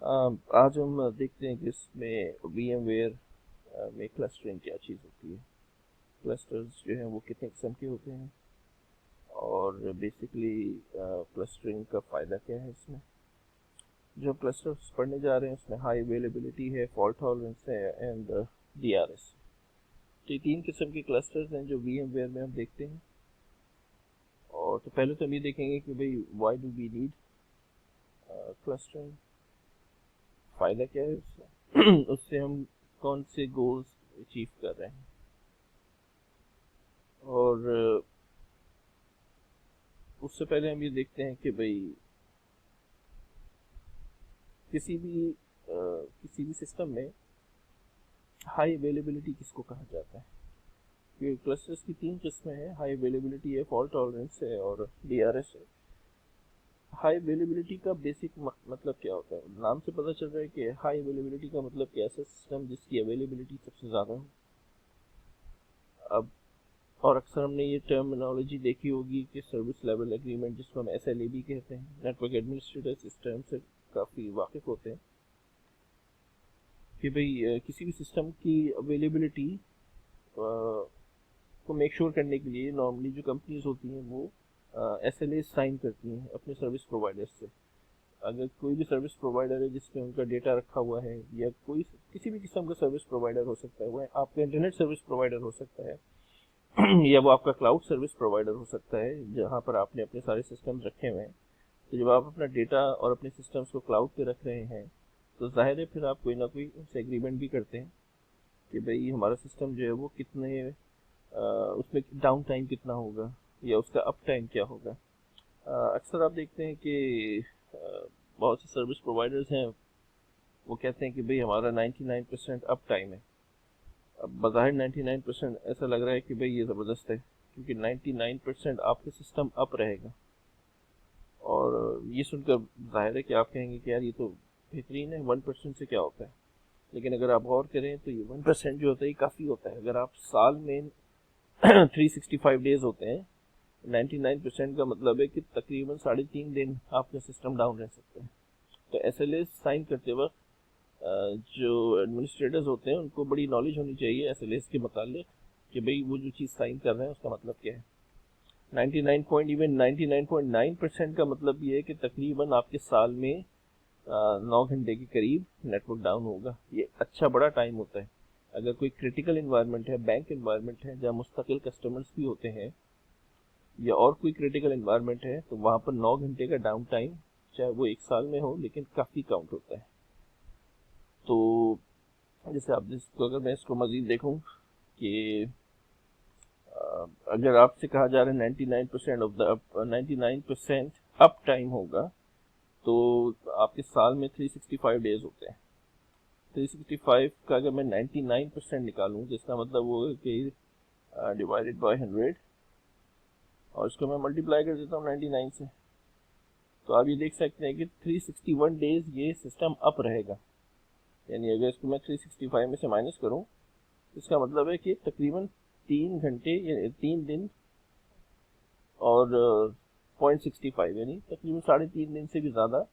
आज हम देखते हैं कि इसमें VMware में क्लस्टरिंग क्या चीज़ होती है। क्लस्टर्स जो हैं वो कितने किस्म के होते हैं और बेसिकली क्लस्टरिंग का फ़ायदा क्या है इसमें। जो क्लस्टर्स पढ़ने जा रहे हैं उसमें हाई अवेलेबिलिटी है, फॉल्ट टॉलरेंस है एंड DRS। तो ये तीन किस्म के क्लस्टर्स हैं जो VMware में हम देखते हैं। और तो पहले तो हम ये देखेंगे कि भाई why do we need clustering, फ़ायदा क्या है उससे उससे हम कौन से गोल्स अचीव कर रहे हैं। और उससे पहले हम ये देखते हैं कि भाई किसी भी सिस्टम में हाई अवेलेबिलिटी किसको कहा जाता है। क्योंकि क्लस्टर्स की तीन किस्में हैं, हाई अवेलेबिलिटी है, फॉल्ट टॉलरेंस है और DRS है। हाई अवेलेबिलिटी का बेसिक मतलब क्या होता है, नाम से पता चल रहा है कि हाई अवेलेबिलिटी का मतलब कि ऐसा सिस्टम जिसकी अवेलेबिलिटी सबसे ज़्यादा हो। अब और अक्सर हमने ये टर्मिनोलॉजी देखी होगी कि सर्विस लेवल एग्रीमेंट, जिसको हम SLA भी कहते हैं, नेटवर्क एडमिनिस्ट्रेटर्स इस टर्म से काफ़ी वाकिफ होते हैं कि भाई किसी भी सिस्टम की अवेलेबिलिटी को मेक श्योर करने के लिए नॉर्मली जो कंपनीज होती हैं वो SLA साइन करती हैं अपने सर्विस प्रोवाइडर्स से। अगर कोई भी सर्विस प्रोवाइडर है जिसमें उनका डेटा रखा हुआ है, या कोई किसी भी किस्म का सर्विस प्रोवाइडर हो सकता है, वो आपका इंटरनेट सर्विस प्रोवाइडर हो सकता है या वो आपका क्लाउड सर्विस प्रोवाइडर हो सकता है जहाँ पर आपने अपने सारे सिस्टम्स रखे हुए हैं। तो जब आप अपना डेटा और अपने सिस्टम्स को क्लाउड पे रख रहे हैं तो जाहिर है फिर आप कोई ना कोई उनसे एग्रीमेंट भी करते हैं कि भाई हमारा सिस्टम जो है वो कितने उसमें डाउन टाइम कितना होगा या उसका अप टाइम क्या होगा। अक्सर आप देखते हैं कि बहुत से सर्विस प्रोवाइडर्स हैं, वो कहते हैं कि भाई हमारा 99% अप टाइम है। अब बज़ाहिर 99% ऐसा लग रहा है कि भाई ये ज़बरदस्त है, क्योंकि 99% आपका सिस्टम अप रहेगा। और ये सुनकर जाहिर है कि आप कहेंगे कि यार ये तो बेहतरीन है, 1% से क्या होता है। लेकिन अगर आप गौर करें तो ये 1% जो होता है ये काफ़ी होता है। अगर आप साल में 365 डेज होते हैं, 99% का मतलब है कि तकरीबन 3.5 दिन आपका सिस्टम डाउन रह सकता है। तो SLA साइन करते वक्त जो एडमिनिस्ट्रेटर्स होते हैं उनको बड़ी नॉलेज होनी चाहिए SLA के मुतालिक कि भाई वो जो चीज़ साइन कर रहे हैं उसका मतलब क्या है। 99.9% का मतलब ये है कि तकरीबन आपके साल में 9 घंटे के करीब नेटवर्क डाउन होगा। ये अच्छा बड़ा टाइम होता है। अगर कोई क्रिटिकल इन्वायरमेंट है, बैंक इन्वायरमेंट है जहाँ मुस्तकिल कस्टमर्स भी होते हैं, या और कोई क्रिटिकल इन्वायरमेंट है, तो वहाँ पर 9 घंटे का डाउन टाइम चाहे वो एक साल में हो लेकिन काफ़ी काउंट होता है। तो जैसे आप जिसको, अगर मैं इसको मज़ीद देखूँ कि अगर आपसे कहा जा रहा है 99% अप टाइम होगा, तो आपके साल में 365 डेज होते हैं। 365 का अगर मैं 99% निकालूँ तो इसका मतलब वो है कि डिवाइडेड बाय 100, और इसको मैं मल्टीप्लाई कर देता हूँ 99 से, तो आप ये देख सकते हैं कि 361 डेज ये सिस्टम अप रहेगा। यानी अगर इसको मैं 365 में से माइनस करूँ तो इसका मतलब है कि तकरीबन 3 घंटे या 3 दिन और 0.65, यानी तकरीबन 3.5 दिन से भी ज़्यादा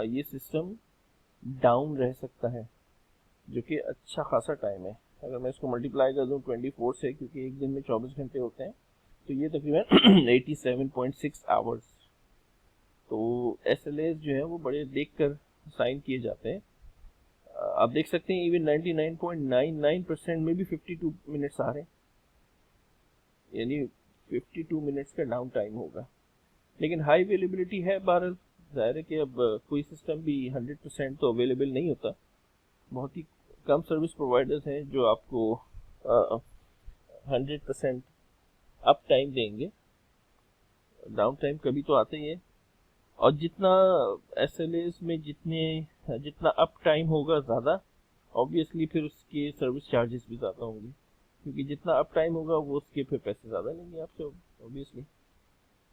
ये सिस्टम डाउन रह सकता है, जो कि अच्छा खासा टाइम है। अगर मैं इसको मल्टीप्लाई कर दूँ 24 से, क्योंकि एक दिन में 24 घंटे होते हैं, तो ये तकरीबन 87.6 आवर्स। तो SLAs जो है वो बड़े देख कर साइन किए जाते हैं। आप देख सकते हैं इवन 99.99% में भी 52 मिनट्स आ रहे हैं, यानी 52 मिनट्स का डाउन टाइम होगा। लेकिन हाई अवेलेबिलिटी है बहरहाल। जाहिर है कि अब कोई सिस्टम भी 100% तो अवेलेबल नहीं होता। बहुत ही कम सर्विस प्रोवाइडर्स हैं जो आपको 100% अप टाइम देंगे। डाउन टाइम कभी तो आता ही है। और जितना SLAs में जितना अप टाइम होगा ज़्यादा, ऑब्वियसली फिर उसके सर्विस चार्जेस भी ज़्यादा होंगे, क्योंकि जितना अप टाइम होगा वो उसके फिर पैसे ज़्यादा लेंगे आपसे, ऑब्वियसली।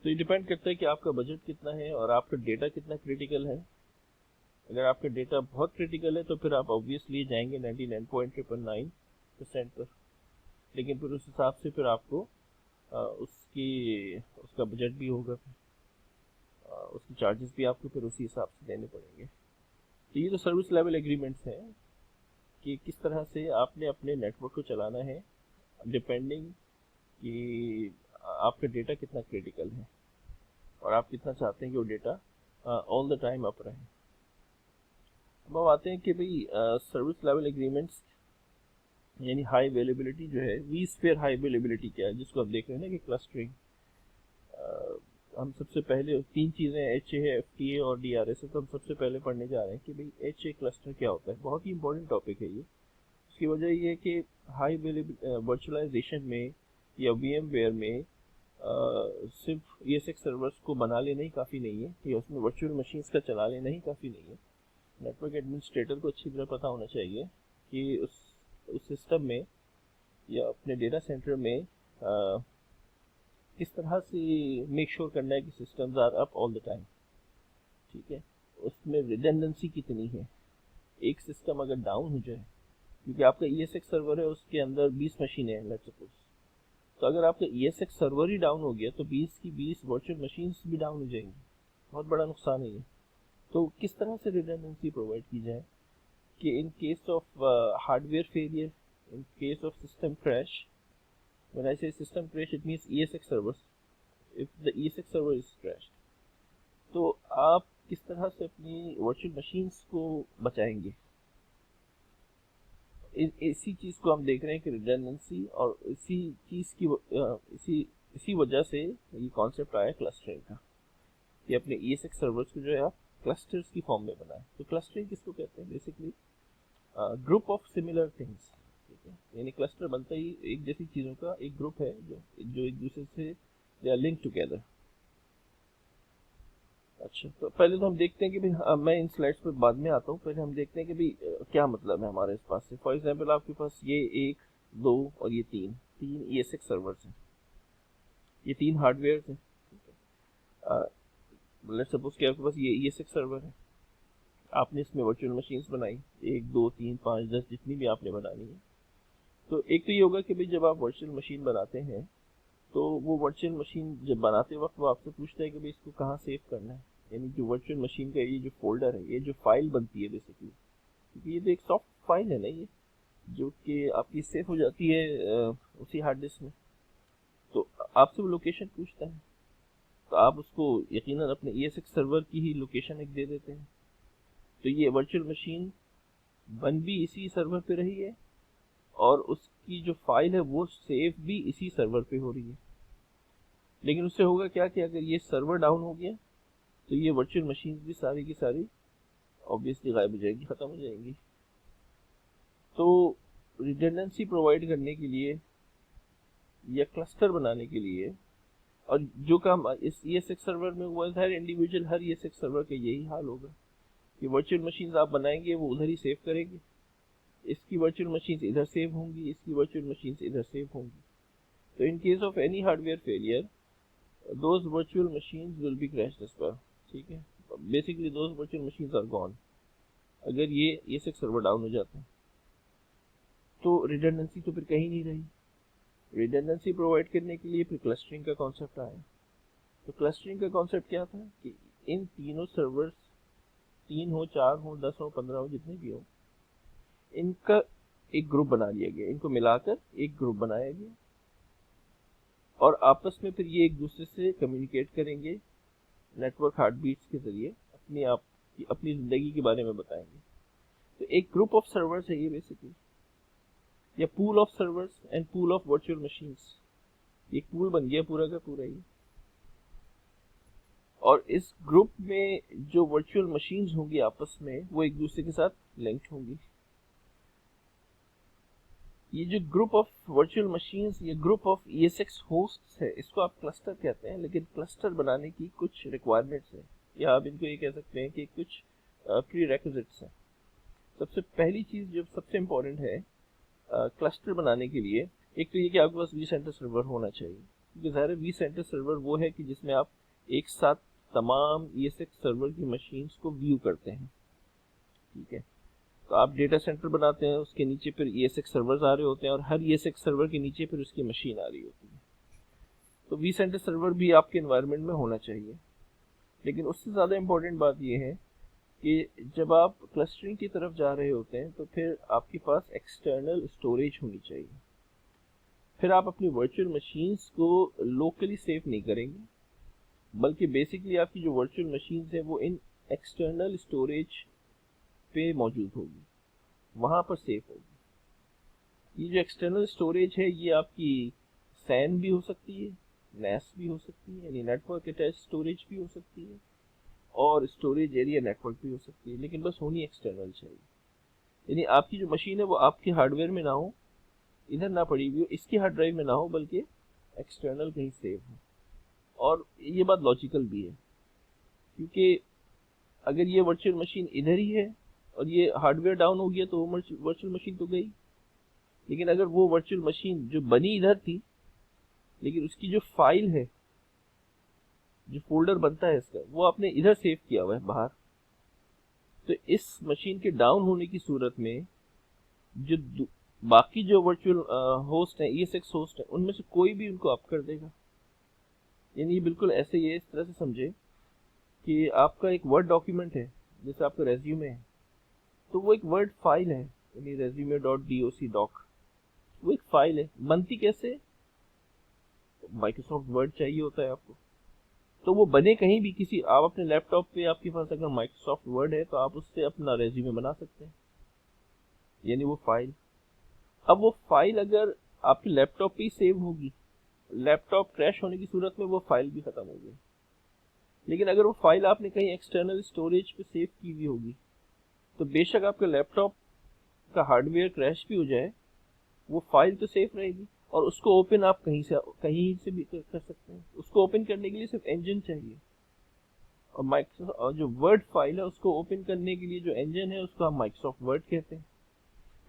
तो ये डिपेंड करता है कि आपका बजट कितना है और आपका डेटा कितना क्रिटिकल है। अगर आपका डेटा बहुत क्रिटिकल है तो फिर आप ऑब्वियसली जाएंगे 99.999% पर। लेकिन फिर उस हिसाब से फिर आपको उसका बजट भी होगा, फिर उसके चार्जेस भी आपको फिर उसी हिसाब से देने पड़ेंगे। तो ये तो सर्विस लेवल एग्रीमेंट्स हैं कि किस तरह से आपने अपने नेटवर्क को चलाना है, डिपेंडिंग कि आपका डेटा कितना क्रिटिकल है और आप कितना चाहते हैं कि वो data all the time up रहे। अब आते हैं कि भाई सर्विस लेवल एग्रीमेंट्स यानी हाई अवेलेबिलिटी जो है, वी स्फीयर हाई अवेलेबिलिटी क्या है, जिसको आप देख रहे हैं ना कि क्लस्टरिंग। हम सबसे पहले तीन चीज़ें एच ए है, एफ टी ए और डी आर एस है, तो हम सबसे पहले पढ़ने जा रहे हैं कि भाई एच ए क्लस्टर क्या होता है। बहुत ही इंपॉर्टेंट टॉपिक है ये। उसकी वजह ये है कि हाई वर्चुअलाइजेशन में या वी एम वेयर में सिर्फ ई एस एक्स सर्वर्स को बना लेना ही काफ़ी नहीं है, या उसमें वर्चुअल मशीन्स का चला लेना ही काफ़ी नहीं है। नेटवर्क एडमिनिस्ट्रेटर को अच्छी तरह पता होना चाहिए कि उस सिस्टम में या अपने डेटा सेंटर में किस तरह से मेक श्योर करना है कि systems are up all the time. ठीक है, उसमें रिडंडेंसी कितनी है। एक सिस्टम अगर डाउन हो जाए, क्योंकि आपका ESX सर्वर है, उसके अंदर 20 मशीनें हैं लेट्स सपोज, तो अगर आपका ESX सर्वर ही डाउन हो गया तो 20 की 20 वर्चुअल मशीन्स भी डाउन हो जाएंगी। बहुत बड़ा नुकसान है ये। तो किस तरह से रिडंडेंसी प्रोवाइड की जाए कि इन case of hardware failure, in case of system crash, when I say system crash it means ESX servers, if the ESX server is crashed, तो आप किस तरह से अपनी वर्चुअल मशीन्स को बचाएंगे। इसी चीज़ को हम देख रहे हैं कि रिडंडेंसी, और इसी चीज़ की इसी वजह से ये कॉन्सेप्ट आया क्लस्टरिंग का कि अपने ESX सर्वर्स को जो है आप क्लस्टर्स की फॉर्म में बनाएं। तो क्लस्टरिंग किसको कहते हैं? Basically group of similar things. यानी क्लस्टर बनता ही एक जैसी चीज़ों का एक ग्रुप है जो एक दूसरे से दे आर लिंक टुगेदर। अच्छा, तो पहले तो हम देखते हैं कि भाई मैं इन स्लाइड्स पर बाद में आता हूँ, पहले हम देखते हैं कि भाई क्या मतलब है हमारे पास से। फॉर एग्जांपल आपके पास ये 1, 2 और ये तीन ESX सर्वर्स हैं, ये 3 हार्डवेयर हैं। लेट्स सपोज कि आपके पास ये ESX सर्वर है, आपने इसमें वर्चुअल मशीन्स बनाई 1, 2, 3, 5, 10 जितनी भी आपने बनानी है। तो एक तो ये होगा कि भाई जब आप वर्चुअल मशीन बनाते हैं तो वो वर्चुअल मशीन जब बनाते वक्त वो आपसे पूछता है कि भाई इसको कहाँ सेव करना है। यानी जो वर्चुअल मशीन का ये जो फोल्डर है, ये जो फाइल बनती है बेसिकली, क्योंकि ये तो एक सॉफ्ट फाइल है ना, ये जो कि आपकी सेव हो जाती है उसी हार्ड डिस्क में, तो आपसे वो लोकेशन पूछता है। तो आप उसको यकीनन अपने ESX सर्वर की ही लोकेशन एक दे देते हैं। तो ये वर्चुअल मशीन बन भी इसी सर्वर पे रही है और उसकी जो फाइल है वो सेव भी इसी सर्वर पे हो रही है। लेकिन उससे होगा क्या कि अगर ये सर्वर डाउन हो गया तो ये वर्चुअल मशीन भी सारी की सारी ऑब्वियसली गायब हो जाएगी, ख़त्म हो जाएंगी। तो रिडंडेंसी प्रोवाइड करने के लिए या क्लस्टर बनाने के लिए, और जो काम इस ESX सर्वर में हुआ, हर इंडिविजुअल हर ESX सर्वर का यही हाल होगा कि वर्चुअल मशीन्स आप बनाएंगे वो उधर ही सेव करेंगे। इसकी वर्चुअल मशीन्स इधर सेव होंगी, इसकी वर्चुअल मशीन्स इधर सेव होंगी। तो in case of any hardware failure those virtual machines will be crashed as well. ठीक है, basically those virtual machines are gone अगर ये ESX सर्वर डाउन हो जाता है। तो रिडंडेंसी तो फिर कहीं नहीं रही। रिडंडेंसी प्रोवाइड करने के लिए फिर क्लस्टरिंग का कॉन्सेप्ट आया। तो क्लस्टरिंग का कॉन्सेप्ट क्या था कि इन तीनों सर्वर्स, 3 हो, 4 हो, 10 हो, 15 हो, जितने भी हो, इनका एक ग्रुप बना लिया गया, इनको मिलाकर एक ग्रुप बनाया गया और आपस में फिर ये एक दूसरे से कम्युनिकेट करेंगे नेटवर्क हार्टबीट्स के जरिए, अपनी ज़िंदगी के बारे में बताएंगे। तो एक ग्रुप ऑफ सर्वर्स है ये बेसिकली, या pool of servers and pool of virtual machines. एक पूल बन गया पूरा का पूरा ही, और इस ग्रुप में जो वर्चुअल मशीन्स होंगी आपस में वो एक दूसरे के साथ लिंक्ड होंगी। ये जो ग्रुप ऑफ वर्चुअल मशीन्स, ये ग्रुप ऑफ ESX होस्ट्स है, इसको आप क्लस्टर कहते हैं। लेकिन क्लस्टर बनाने की कुछ रिक्वायरमेंट्स है, या आप इनको ये कह सकते हैं कि कुछ प्रीरेक्विजिट्स हैं। सबसे पहली चीज़ जो सबसे इम्पोर्टेंट है क्लस्टर बनाने के लिए, एक तो ये कि आपके पास vCenter सर्वर होना चाहिए, क्योंकि ज़ाहिर है vCenter सर्वर वो है कि जिसमें आप एक साथ तमाम ESX सर्वर की मशीन्स को व्यू करते हैं। ठीक है, तो आप डेटा सेंटर बनाते हैं, उसके नीचे फिर ESX सर्वर्स आ रहे होते हैं और हर ESX सर्वर के नीचे फिर उसकी मशीन आ रही होती है। तो vCenter सर्वर भी आपके एनवायरनमेंट में होना चाहिए। लेकिन उससे ज़्यादा इम्पोर्टेंट बात यह है कि जब आप क्लस्टरिंग की तरफ जा रहे होते हैं तो फिर आपके पास एक्सटर्नल स्टोरेज होनी चाहिए। फिर आप अपनी वर्चुअल मशीन्स को लोकली सेव नहीं करेंगे, बल्कि बेसिकली आपकी जो वर्चुअल मशीन्स हैं वो इन एक्सटर्नल स्टोरेज पे मौजूद होगी, वहाँ पर सेव होगी। ये जो एक्सटर्नल स्टोरेज है ये आपकी सैन भी हो सकती है, नेस भी हो सकती है, यानी नेटवर्क अटैच स्टोरेज भी हो सकती है, और स्टोरेज एरिया नेटवर्क भी हो सकती है, लेकिन बस होनी एक्सटर्नल चाहिए। यानी आपकी जो मशीन है वो आपके हार्डवेयर में ना हो, इधर ना पड़ी हुई हो, इसकी हार्ड ड्राइव में ना हो, बल्कि एक्सटर्नल कहीं सेव हो। और ये बात लॉजिकल भी है, क्योंकि अगर ये वर्चुअल मशीन इधर ही है और ये हार्डवेयर डाउन हो गया तो वो वर्चुअल मशीन तो गई। लेकिन अगर वो वर्चुअल मशीन जो बनी इधर थी, लेकिन उसकी जो फाइल है, जो फोल्डर बनता है इसका, वो आपने इधर सेव किया हुआ है बाहर, तो इस मशीन के डाउन होने की सूरत में जो बाकी जो वर्चुअल होस्ट हैं, ESX होस्ट हैं, उनमें से कोई भी उनको अप कर देगा। यानी बिल्कुल ऐसे ही है, इस तरह से समझे कि आपका एक वर्ड डॉक्यूमेंट है, जैसे आपका रेज्यूमे है, तो वो एक वर्ड फाइल है, यानी resume.doc डॉक, वो एक फाइल है। बनती कैसे? माइक्रोसॉफ्ट वर्ड चाहिए होता है आपको, तो वो बने कहीं भी, किसी आप अपने लैपटॉप पे आपके पास अगर माइक्रोसॉफ्ट वर्ड है तो आप उससे अपना रेज्यूमे बना सकते हैं, यानी वो फाइल। अब वो फाइल अगर आपके लैपटॉप पे ही सेव होगी, लैपटॉप क्रैश होने की सूरत में वो फाइल भी खत्म हो गई। लेकिन अगर वो फाइल आपने कहीं एक्सटर्नल स्टोरेज पे सेव की हुई होगी, तो बेशक आपके लैपटॉप का हार्डवेयर क्रैश भी हो जाए, वो फाइल तो सेफ रहेगी, और उसको ओपन आप कहीं से भी कर सकते हैं। उसको ओपन करने के लिए सिर्फ इंजन चाहिए, और माइक्रोसॉफ्ट जो वर्ड फाइल है उसको ओपन करने के लिए जो इंजन है उसको हम माइक्रोसॉफ्ट वर्ड कहते हैं।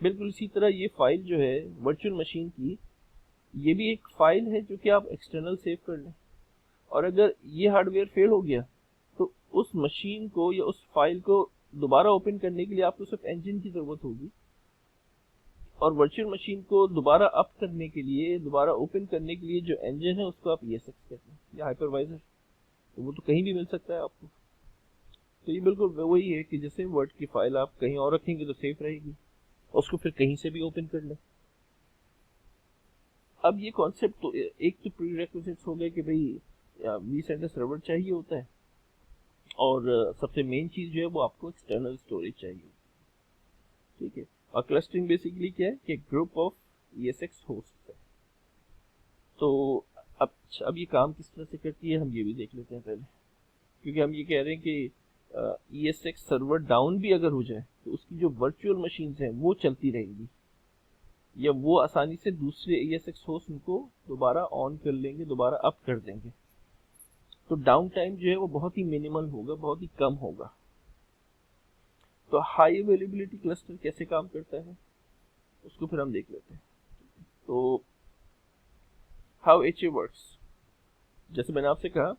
बिल्कुल इसी तरह ये फाइल जो है वर्चुअल मशीन की, ये भी एक फाइल है जो कि आप एक्सटर्नल सेव कर लें। और अगर ये हार्डवेयर फेल हो गया तो उस मशीन को या उस फाइल को दोबारा ओपन करने के लिए आपको सिर्फ इंजन की जरूरत होगी, और वर्चुअल मशीन को दोबारा अप करने के लिए, दोबारा ओपन करने के लिए जो इंजन है उसको आप ESX कहते हैं, या हाइपरवाइजर। तो वो तो कहीं भी मिल सकता है आपको। तो ये बिल्कुल वही है कि जैसे वर्ड की फाइल आप कहीं और रखेंगे तो सेफ रहेगी, उसको फिर कहीं से भी ओपन कर लें। अब ये कॉन्सेप्ट तो एक तो प्रीरेक्विजिट्स हो गए कि भाई vCenter सर्वर चाहिए होता है, और सबसे मेन चीज जो है वो आपको एक्सटर्नल स्टोरेज चाहिए, ठीक है। और क्लस्टरिंग बेसिकली क्या है कि ग्रुप ऑफ ESX होस्ट है। तो अब ये काम किस तरह से करती है हम ये भी देख लेते हैं पहले, क्योंकि हम ये कह रहे हैं कि ESX सर्वर डाउन भी अगर हो जाए तो उसकी जो वर्चुअल मशीन्स हैं वो चलती रहेंगी, या वो आसानी से दूसरे ESX होस्ट उनको दोबारा ऑन कर लेंगे, दोबारा अप कर देंगे। तो डाउन टाइम जो है वो बहुत ही मिनिमल होगा, बहुत ही कम होगा। तो हाई अवेलेबिलिटी क्लस्टर कैसे काम करता है उसको फिर हम देख लेते हैं। तो हाउ HA वर्क्स, जैसे मैंने आपसे कहा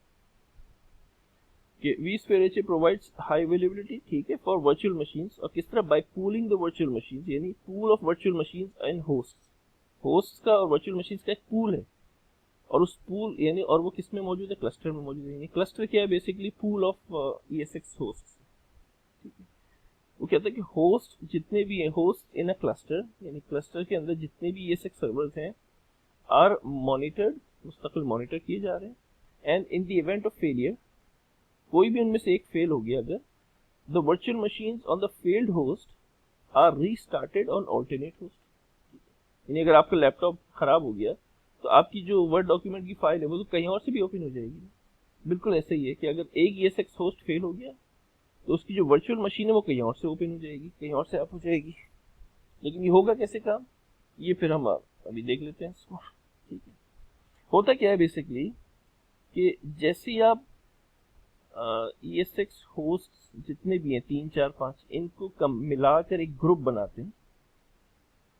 कि vSphere HA provides high availability, ठीक है, फॉर वर्चुअल मशीन्स। और किस तरह? By pooling the virtual machines, यानी pool of virtual machines and hosts का और वर्चुअल मशीन्स का एक पूल है, और उस पूल यानी, और वो किस में मौजूद है? क्लस्टर में मौजूद है। यानी क्लस्टर क्या है? Basically pool of ESX hosts, ठीक है। वो कहता है कि होस्ट जितने भी हैं, होस्ट इन अ क्लस्टर, यानी क्लस्टर के अंदर जितने भी ESX सर्वर्स हैं, आर मॉनिटर्ड, मुस्तकिल मॉनिटर किए जा रहे हैं। And in the event of failure, कोई भी उनमें से एक फेल हो गया अगर, the virtual machines on the failed host are restarted on alternate host. यानी अगर आपका लैपटॉप खराब हो गया तो आपकी जो वर्ड डॉक्यूमेंट की फाइल है वो तो कहीं और से भी ओपन हो जाएगी। बिल्कुल ऐसा ही है कि अगर एक ESX होस्ट फेल हो गया तो उसकी जो वर्चुअल मशीन है वो कहीं और से ओपन हो जाएगी, कहीं और से अप हो जाएगी। लेकिन ये होगा कैसे काम, ये फिर हम अभी देख लेते हैं इसको, ठीक है। होता क्या है बेसिकली कि जैसे ही आप ESX होस्ट जितने भी हैं, 3 4 5, इनको मिलाकर एक ग्रुप बनाते हैं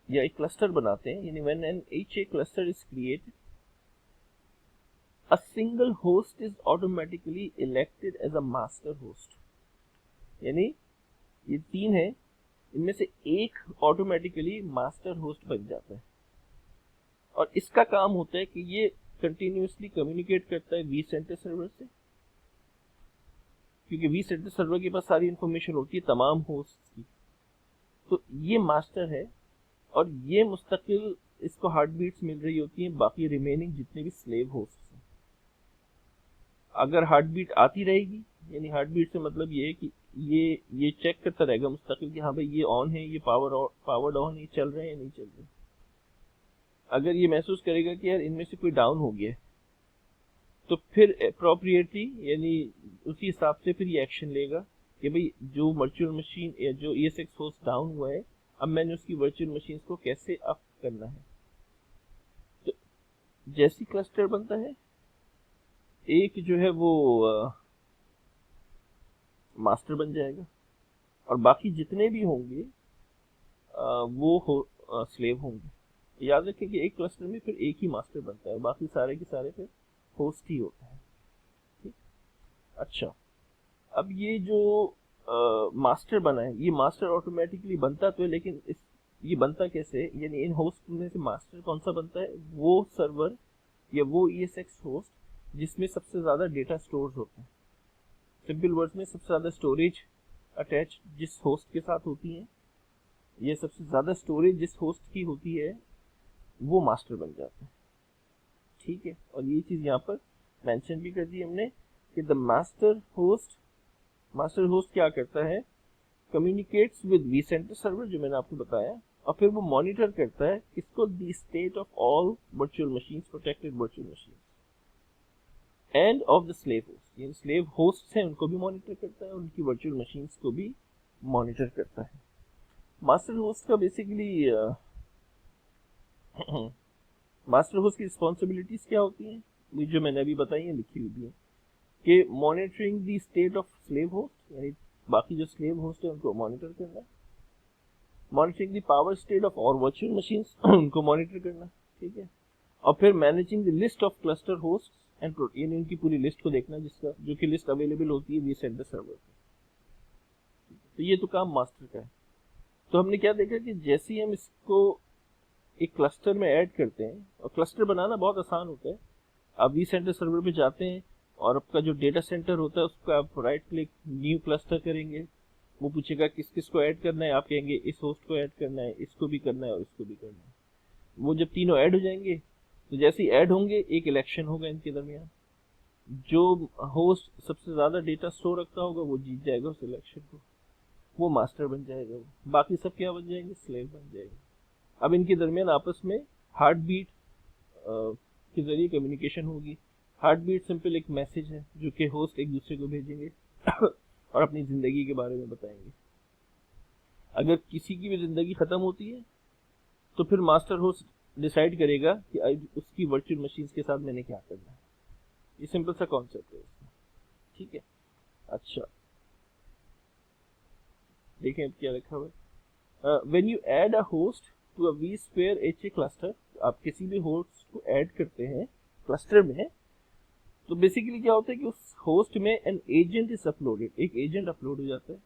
या एक क्लस्टर बनाते हैं, यानी when an HA cluster is created, a single host is automatically elected as a master host। यानी ये 3 है, इनमें से एक ऑटोमेटिकली मास्टर होस्ट बन जाता है, और इसका काम होता है कि ये कंटिन्यूअसली कम्युनिकेट करता है vCenter सर्वर से, क्योंकि vCenter सर्वर के पास सारी इंफॉर्मेशन होती है तमाम होस्ट की। तो ये मास्टर है और ये मुस्तकिल इसको हार्ट बीट्स मिल रही होती हैं बाकी रिमेनिंग जितने भी स्लेव होस्ट हैं। अगर हार्ट बीट आती रहेगी, यानी हार्ट बीट से मतलब ये है कि ये चेक करता रहेगा मुस्तकिल कि हाँ भाई ये ऑन है, ये पावर्ड ऑन, ये चल रहे हैं या नहीं चल रहे। अगर ये महसूस करेगा कि यार इनमें से कोई डाउन हो गया है, तो फिर अप्रोप्रिएटली यानी उसी हिसाब से फिर ये एक्शन लेगा कि भाई जो वर्चुअल मशीन या जो ESX होस्ट डाउन हुआ है, अब मैंने उसकी वर्चुअल मशीन को कैसे अप करना है। तो जैसी क्लस्टर बनता है, एक जो है वो मास्टर बन जाएगा और बाकी जितने भी होंगे वो स्लेव होंगे। याद रखें कि एक क्लस्टर में फिर एक ही मास्टर बनता है, बाकी सारे के सारे फिर होस्ट ही होते हैं। ठीक। अच्छा, अब ये जो मास्टर बना है, ये मास्टर ऑटोमेटिकली बनता तो है, लेकिन ये बनता कैसे, यानी इन होस्ट में से मास्टर कौन सा बनता है, वो सर्वर या वो ESX होस्ट जिसमें सबसे ज्यादा डेटा स्टोर होता है। सिंपल वर्ड्स में सबसे ज्यादा स्टोरेज अटैच जिस होस्ट के साथ होती है, ये सबसे ज्यादा स्टोरेज जिस होस्ट की होती है, वो मास्टर बन जाता है। ठीक है, और ये चीज यहाँ पर मेंशन भी कर दी हमने कि द मास्टर होस्ट क्या करता है, कम्युनिकेट्स विद vCenter सर्वर, जो मैंने आपको बताया, और फिर वो मॉनिटर करता है किसको, the state of all virtual machines, protected virtual machines end of the slave host, यानी स्लेव होस्ट हैं उनको भी मॉनिटर करता है, उनकी वर्चुअल मशीन्स को भी मॉनिटर करता है। मास्टर होस्ट का बेसिकली मास्टर होस्ट की रिस्पॉन्सिबिलिटीज क्या होती हैं, ये जो मैंने अभी बताई है लिखी हुई है कि monitoring the state of slave host, यानी बाकी जो स्लेव होस्ट है उनको मॉनिटर करना, monitoring the power state of और वर्चुअल मशीन्स उनको मॉनिटर करना। ठीक है, और फिर managing the list of cluster host and यानी उनकी पूरी लिस्ट को देखना, जिसका जो कि लिस्ट अवेलेबल होती है vCenter सर्वर पे। तो ये तो काम मास्टर का है। तो हमने क्या देखा कि जैसे ही हम इसको एक क्लस्टर में ऐड करते हैं, और क्लस्टर बनाना बहुत आसान होता है, आप vCenter सर्वर पे जाते हैं और आपका जो डेटा सेंटर होता है उसको आप राइट क्लिक न्यू क्लस्टर करेंगे, वो पूछेगा किस किस को ऐड करना है, आप कहेंगे इस होस्ट को ऐड करना है, इसको भी करना है और इसको भी करना है। वो जब तीनों ऐड हो जाएंगे, तो जैसे ही ऐड होंगे एक इलेक्शन होगा इनके दरमियान, जो होस्ट सबसे ज्यादा डेटा स्टोर रखता होगा वो जीत जाएगा उस इलेक्शन को, वो मास्टर बन जाएगा, वो बाकी सब क्या बन जाएंगे, स्लेव बन जाएंगे। अब इनके दरमियान आपस में हार्ट बीट के जरिए कम्युनिकेशन होगी। हार्ट बीट सिंपल एक मैसेज है जो कि होस्ट एक दूसरे को भेजेंगे और अपनी जिंदगी के बारे में बताएंगे। अगर किसी की भी जिंदगी खत्म होती है तो फिर मास्टर होस्ट डिसाइड करेगा कि उसकी वर्चुअल मशीन्स के साथ मैंने क्या करना है। ये सिंपल सा कॉन्सेप्ट है इसका। ठीक है, अच्छा देखें अब क्या लिखा हुआ है। When you add a host to a vSphere HA cluster, आप किसी भी होस्ट को ऐड करते हैं क्लस्टर में, तो बेसिकली क्या होता है कि उस होस्ट में एन एजेंट इज अपलोडेड, एक एजेंट अपलोड हो जाता है,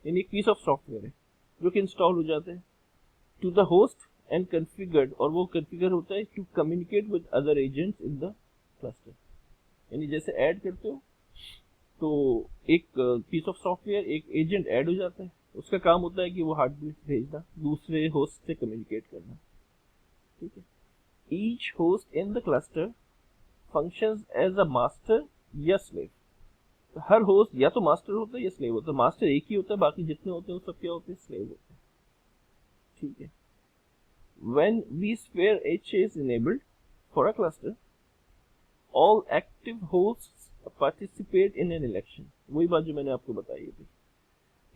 यानी एक पीस ऑफ सॉफ्टवेयर है जो कि इंस्टॉल हो जाता है to the host and configured, और वो कॉन्फ़िगर होता है to communicate with other agents in the cluster. यानी जैसे ऐड करते हो तो एक पीस ऑफ सॉफ्टवेयर, एक एजेंट ऐड हो जाता है, उसका काम होता है कि वो हार्ट बीट भेजना, दूसरे होस्ट से कम्युनिकेट करना। ठीक है, each host in the cluster functions as a master या स्लेव। तो हर होस्ट या तो मास्टर होता है या स्लेव होता है। मास्टर एक ही होता है, बाकी जितने होते हैं वो सब क्या होते हैं, स्लेव होते हैं। ठीक है, when vSphere HA is enabled for a cluster, all active hosts participate in an election। वही बात जो मैंने आपको बताई थी,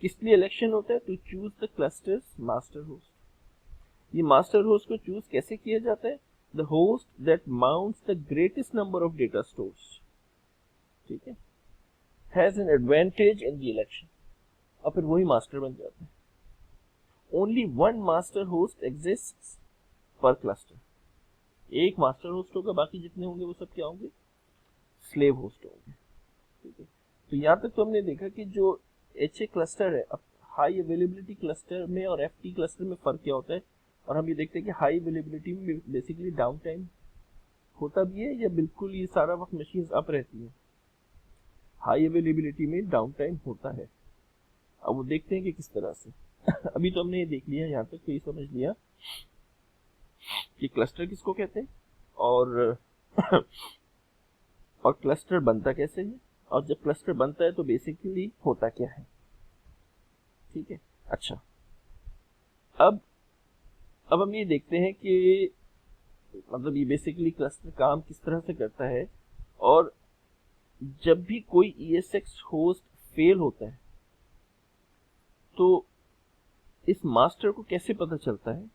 किस लिए इलेक्शन होता है, to choose the cluster's master host. ये मास्टर होस्ट को चूज कैसे किया जाता है, the host that mounts the greatest number of data stores, ठीक है, has an advantage in the election, और फिर वही मास्टर बन जाता है। Only one master host exists per cluster, एक मास्टर होस्ट होगा, बाकी जितने होंगे वो सब क्या होंगे, स्लेव होस्ट होंगे। ठीक है, तो यहाँ तक तो हमने देखा कि जो HA क्लस्टर है, अब हाई अवेलेबिलिटी क्लस्टर में और FT क्लस्टर में फर्क क्या होता है, और हम ये देखते हैं कि हाई अवेलेबिलिटी में बेसिकली डाउन टाइम होता भी है या बिल्कुल ये सारा वक्त मशीन्स अप रहती है। हाई अवेलेबिलिटी में डाउन टाइम होता है। अब वो देखते हैं कि किस तरह से। अभी तो हमने ये देख लिया, यहाँ तक तो ये समझ लिया कि क्लस्टर किसको कहते हैं और और क्लस्टर बनता कैसे है, और जब क्लस्टर बनता है तो बेसिकली होता क्या है। ठीक है, अच्छा अब हम ये देखते हैं कि मतलब ये बेसिकली क्लस्टर काम किस तरह से करता है, और जब भी कोई ESX होस्ट फेल होता है तो इस मास्टर को कैसे पता चलता है,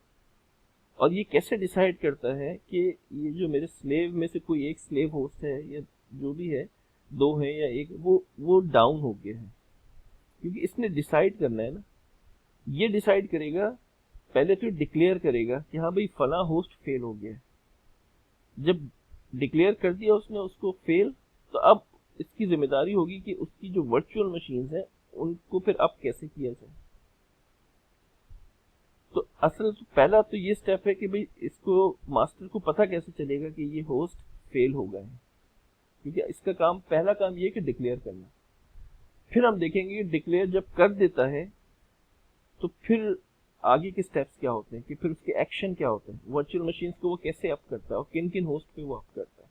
और ये कैसे डिसाइड करता है कि ये जो मेरे स्लेव में से कोई एक स्लेव होस्ट है या जो भी है, दो है या एक, वो डाउन हो गया है। क्योंकि इसने डिसाइड करना है ना, ये डिसाइड करेगा, पहले तो डिक्लेयर करेगा कि हाँ भाई फला होस्ट फेल हो गया है। जब डिक्लेयर कर दिया उसने उसको फेल, तो अब इसकी जिम्मेदारी होगी कि उसकी जो वर्चुअल मशीन्स हैं उनको फिर अब कैसे किया जाए। तो असल तो पहला तो ये स्टेप है कि भाई इसको मास्टर को पता कैसे चलेगा कि ये होस्ट फेल हो गए हैं, क्योंकि इसका काम, पहला काम ये है कि डिक्लेयर करना। फिर हम देखेंगे कि डिक्लेयर जब कर देता है तो फिर आगे के स्टेप्स क्या होते हैं, कि फिर उसके एक्शन क्या होते हैं, वर्चुअल मशीन्स को वो कैसे अप करता है और किन किन होस्ट पे वो अप करता है।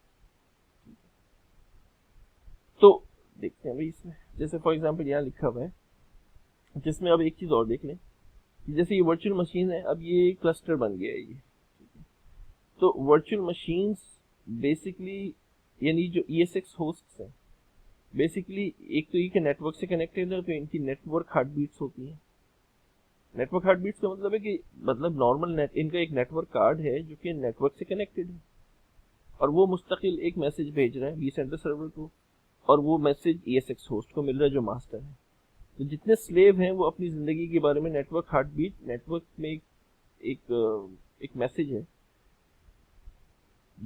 तो देखते हैं भाई इसमें, जैसे फॉर एग्जांपल यहाँ लिखा हुआ है, जिसमें अब एक चीज और देख लें कि जैसे ये वर्चुअल मशीन है, अब ये क्लस्टर बन गया है ये। तो वर्चुअल मशीन्स बेसिकली यानी जो ESX होस्ट्स हैं, बेसिकली एक तो ये के नेटवर्क से कनेक्टेड है, तो इनकी नेटवर्क हार्ट बीट्स होती हैं। नेटवर्क हार्ट बीट्स का मतलब है कि मतलब नॉर्मल इनका एक नेटवर्क कार्ड है जो कि नेटवर्क से कनेक्टेड है, और वो मुस्तकिल एक मैसेज भेज रहा है vCenter सर्वर को, और वो मैसेज ESX होस्ट को मिल रहा है जो मास्टर है। तो जितने स्लेव हैं वो अपनी जिंदगी के बारे में नेटवर्क हार्ट बीट, नेटवर्क में एक मैसेज है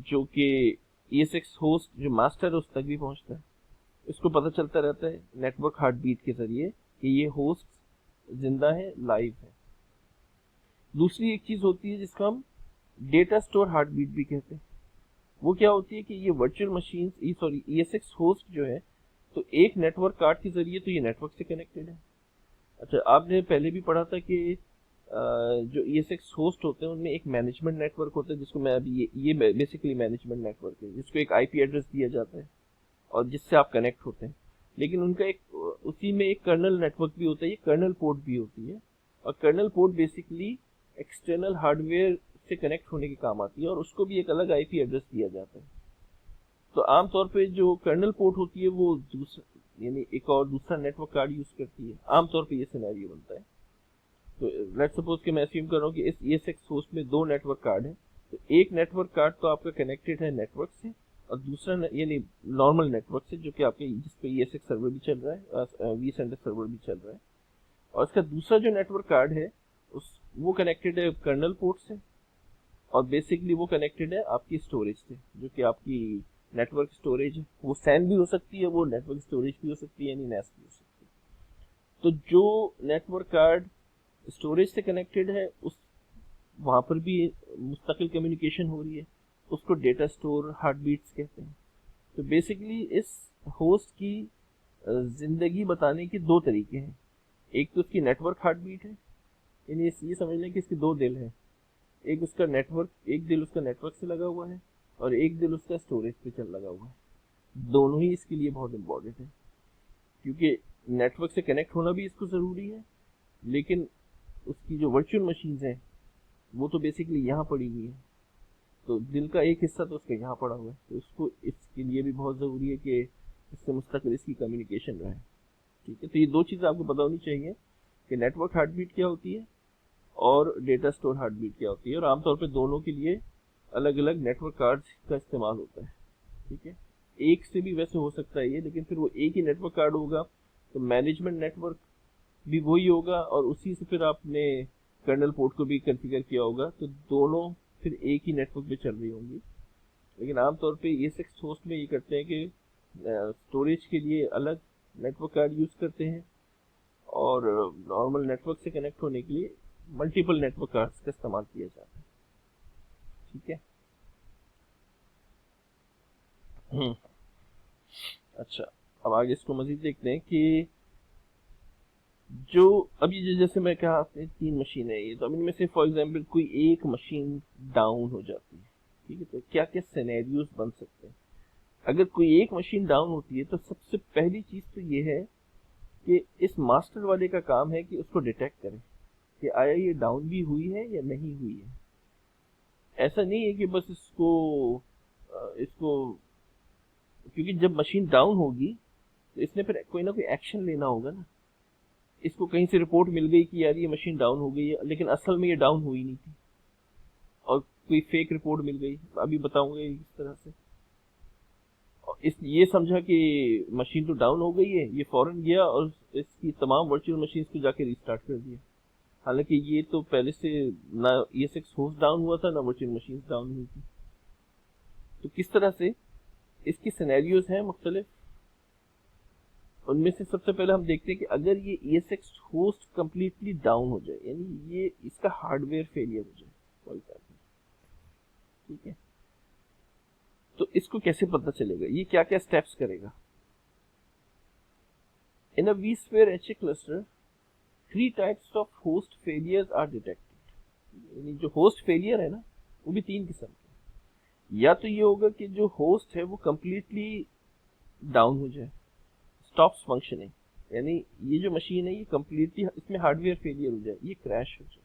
जो कि ESX होस्ट जो मास्टर है उस तक भी पहुंचता है। इसको पता चलता रहता है नेटवर्क हार्ट बीट के जरिए कि ये होस्ट जिंदा है, लाइव है। दूसरी एक चीज होती है जिसको हम डेटा स्टोर हार्ट बीट भी कहते हैं। वो क्या होती है कि ये वर्चुअल मशीन ESX होस्ट जो है, तो एक नेटवर्क कार्ड के जरिए तो ये नेटवर्क से कनेक्टेड है। अच्छा, आपने पहले भी पढ़ा था कि जो ESX होस्ट होते हैं उनमें एक मैनेजमेंट नेटवर्क होता है, जिसको मैं अभी ये बेसिकली मैनेजमेंट नेटवर्क है, जिसको एक IP एड्रेस दिया जाता है और जिससे आप कनेक्ट होते हैं। लेकिन उनका एक उसी में एक कर्नल नेटवर्क भी होता है, ये कर्नल पोर्ट भी होती है, और kernel port basically external hardware से कनेक्ट होने के काम आती है, और उसको भी एक अलग IP एड्रेस दिया जाता है। तो आमतौर पे जो कर्नल पोर्ट होती है वो दूसरा यानी एक और दूसरा नेटवर्क कार्ड यूज करती है। आमतौर पे ये सिनेरियो बनता है। तो लेट्स सपोज कि मैं अस्यूम कर रहा हूँ कि इस ESX होस्ट में दो नेटवर्क कार्ड है, तो एक नेटवर्क कार्ड तो आपका कनेक्टेड है नेटवर्क से, और दूसरा यानी नॉर्मल नेटवर्क से जो कि आपके जिस पे ESX सर्वर भी चल रहा है, vCenter सर्वर भी चल रहा है, और इसका दूसरा जो नेटवर्क कार्ड है वो कनेक्टेड है कर्नल पोर्ट से, और बेसिकली वो कनेक्टेड है आपकी स्टोरेज से, जो कि आपकी नेटवर्क स्टोरेज है। वो SAN भी हो सकती है, वो नेटवर्क स्टोरेज भी हो सकती है, यानी NAS भी हो सकती है। तो जो नेटवर्क कार्ड स्टोरेज से कनेक्टेड है उस वहां पर भी मुस्तकिल कम्युनिकेशन हो रही है, उसको डेटा स्टोर हार्ट बीट्स कहते हैं। तो बेसिकली इस होस्ट की जिंदगी बताने के दो तरीके हैं। एक तो उसकी नेटवर्क हार्ट बीट है, यानी ये समझ लें कि इसके दो दिल हैं। एक उसका नेटवर्क, एक दिल उसका नेटवर्क से लगा हुआ है, और एक दिल उसका स्टोरेज पे चल लगा हुआ है। दोनों ही इसके लिए बहुत इंपॉर्टेंट है, क्योंकि नेटवर्क से कनेक्ट होना भी इसको ज़रूरी है, लेकिन उसकी जो वर्चुअल मशीन्स हैं वो तो बेसिकली यहाँ पड़ी हुई है। तो दिल का एक हिस्सा तो उसका यहाँ पड़ा हुआ है, तो उसको इसके लिए भी बहुत ज़रूरी है कि इससे मुस्तकिल इसकी कम्युनिकेशन रहे। ठीक है, तो ये दो चीज़ें आपको पता होनी चाहिए कि नेटवर्क हार्ट बीट क्या होती है और डेटा स्टोर हार्ट बीट क्या होती है, और आमतौर पर दोनों के लिए अलग अलग नेटवर्क कार्ड्स का इस्तेमाल होता है। ठीक है, एक से भी वैसे हो सकता है ये, लेकिन फिर वो एक ही नेटवर्क कार्ड होगा तो मैनेजमेंट नेटवर्क भी वही होगा, और उसी से फिर आपने कर्नल पोर्ट को भी कॉन्फ़िगर किया होगा, तो दोनों फिर एक ही नेटवर्क पे चल रही होंगी। लेकिन आमतौर पे ESX होस्ट में ये करते हैं कि स्टोरेज के लिए अलग नेटवर्क कार्ड यूज़ करते हैं, और नॉर्मल नेटवर्क से कनेक्ट होने के लिए मल्टीपल नेटवर्क कार्ड्स का इस्तेमाल किया जाता है। ठीक है, अच्छा, अब आगे इसको मजीद देखते हैं कि जो अभी जैसे मैं कहा आपने 3 मशीन है ये, तो अब इनमें से फॉर एग्जांपल कोई एक मशीन डाउन हो जाती है, ठीक है, तो क्या क्या सिनेरियोज बन सकते हैं। अगर कोई एक मशीन डाउन होती है तो सबसे पहली चीज तो ये है कि इस मास्टर वाले का काम है कि उसको डिटेक्ट करे कि आया ये डाउन भी हुई है या नहीं हुई है। ऐसा नहीं है कि बस इसको क्योंकि जब मशीन डाउन होगी तो इसने फिर कोई ना कोई एक्शन लेना होगा ना। इसको कहीं से रिपोर्ट मिल गई कि यार ये मशीन डाउन हो गई है, लेकिन असल में ये डाउन हुई नहीं थी, और कोई फेक रिपोर्ट मिल गई, अभी बताऊंगा इस तरह से। इस ये समझा कि मशीन तो डाउन हो गई है, ये फौरन गया और इसकी तमाम वर्चुअल मशीन को जाके रिस्टार्ट कर दिया, हालांकि ये तो पहले से ना ES6 होस्ट डाउन हुआ था ना वर्चुअल मशीन डाउन हुई थी। तो किस तरह से इसकी सिनेरियोज हैं मुख्तलिफ। उनमें से सबसे पहले हम देखते हैं कि अगर ये ES6 होस्ट कंप्लीटली डाउन हो जाए, यानी ये इसका हार्डवेयर फेलियर हो जाए फॉर एग्जाम्पल, ठीक है, तो इसको कैसे पता चलेगा, ये क्या क्या स्टेप्स करेगा। In a vSphere HA cluster 3 types of host failures are detected. यानी जो होस्ट फेलियर है ना, वो भी 3 किस्म के। या तो ये होगा कि जो होस्ट है वो कंप्लीटली डाउन हो जाए, स्टॉप्स फंक्शनिंग, यानी ये जो मशीन है ये कंप्लीटली इसमें हार्डवेयर फेलियर हो जाए, ये क्रैश हो जाए,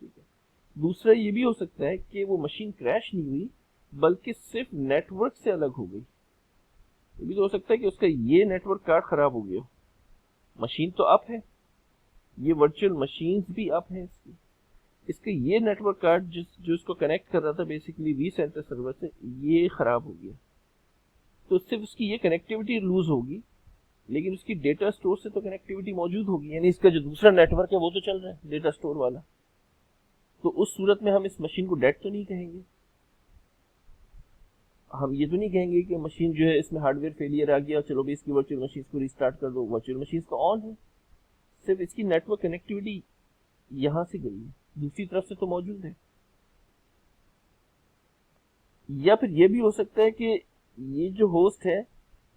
ठीक है। दूसरा ये भी हो सकता है कि वो मशीन क्रैश नहीं हुई बल्कि सिर्फ नेटवर्क से अलग हो गई। ये भी तो हो सकता है कि उसका ये नेटवर्क कार्ड खराब हो गया, मशीन तो अप है, ये वर्चुअल मशीन्स भी अप है इसका ये नेटवर्क कार्ड जो इसको कनेक्ट कर रहा था बेसिकली vCenter सर्वर से, ये खराब हो गया, तो सिर्फ उसकी ये कनेक्टिविटी लूज होगी, लेकिन उसकी डेटा स्टोर से तो कनेक्टिविटी मौजूद होगी, यानी इसका जो दूसरा नेटवर्क है वो तो चल रहा है डेटा स्टोर वाला। तो उस सूरत में हम इस मशीन को डेड तो नहीं कहेंगे, हम ये तो नहीं कहेंगे कि मशीन जो है इसमें हार्डवेयर फेलियर आ गया, चलो भी इसकी वर्चुअल मशीन को रिस्टार्ट कर दो, वर्चुअल मशीन तो ऑन है, सिर्फ इसकी नेटवर्क कनेक्टिविटी यहां से गई है, दूसरी तरफ से तो मौजूद है। या फिर ये भी हो सकता है कि ये जो होस्ट है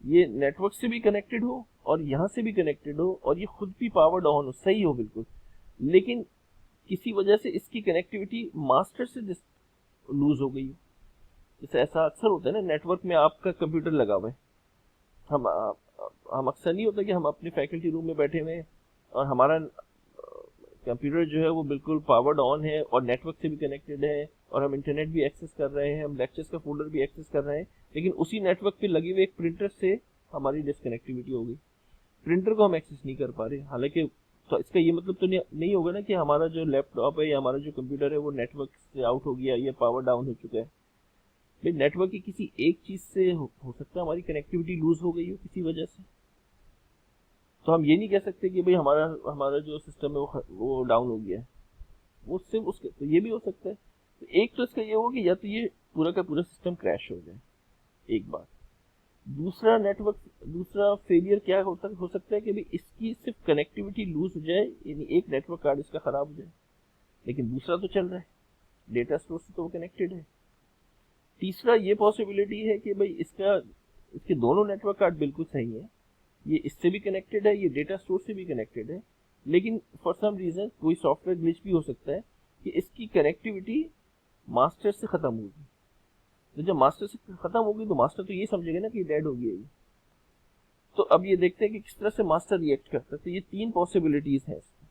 ये नेटवर्क से भी कनेक्टेड हो और यहां से भी कनेक्टेड हो और ये खुद भी पावर्ड ऑन हो, सही हो बिल्कुल, लेकिन किसी वजह से इसकी कनेक्टिविटी मास्टर से लूज हो गई हो। जैसे ऐसा अक्सर होता है ना, नेटवर्क में आपका कंप्यूटर लगा हुआ है, हम अक्सर नहीं होता कि हम अपने फैकल्टी रूम में बैठे हुए हैं और हमारा कंप्यूटर जो है वो बिल्कुल पावर्ड ऑन है और नेटवर्क से भी कनेक्टेड है और हम इंटरनेट भी एक्सेस कर रहे हैं, हम लेक्चर्स का फोल्डर भी एक्सेस कर रहे हैं, लेकिन उसी नेटवर्क पे लगे हुए एक प्रिंटर से हमारी डिसकनेक्टिविटी हो गई, प्रिंटर को हम एक्सेस नहीं कर पा रहे। हालांकि तो इसका ये मतलब तो नहीं होगा ना कि हमारा जो लैपटॉप है या हमारा जो कंप्यूटर है वो नेटवर्क से आउट हो गया या पावर डाउन हो चुका है। भाई नेटवर्क की किसी एक चीज से हो सकता है हमारी कनेक्टिविटी लूज हो गई हो किसी वजह से, तो हम ये नहीं कह सकते कि भाई हमारा जो सिस्टम है वो डाउन हो गया है, वो सिर्फ उसके, तो ये भी हो सकता है। तो एक तो इसका ये होगा कि या तो ये पूरा का पूरा सिस्टम क्रैश हो जाए, एक बात। दूसरा फेलियर क्या हो सकता है कि भाई इसकी सिर्फ कनेक्टिविटी लूज हो जाए, यानी एक नेटवर्क कार्ड इसका खराब हो जाए, लेकिन दूसरा तो चल रहा है, डेटा स्टोर से तो वो कनेक्टेड है। तीसरा ये पॉसिबिलिटी है कि भाई इसके दोनों नेटवर्क कार्ड बिल्कुल सही है, ये इससे भी कनेक्टेड है, ये डेटा स्टोर से भी कनेक्टेड है, लेकिन फॉर सम रीजन कोई सॉफ्टवेयर ग्लिच भी हो सकता है कि इसकी कनेक्टिविटी मास्टर से खत्म होगी। तो जब मास्टर से खत्म होगी तो मास्टर तो ये समझेगा ना कि डेड हो गया ये। तो अब ये देखते हैं कि किस तरह से मास्टर रिएक्ट करता है। तो ये 3 पॉसिबिलिटीज हैं इसमें।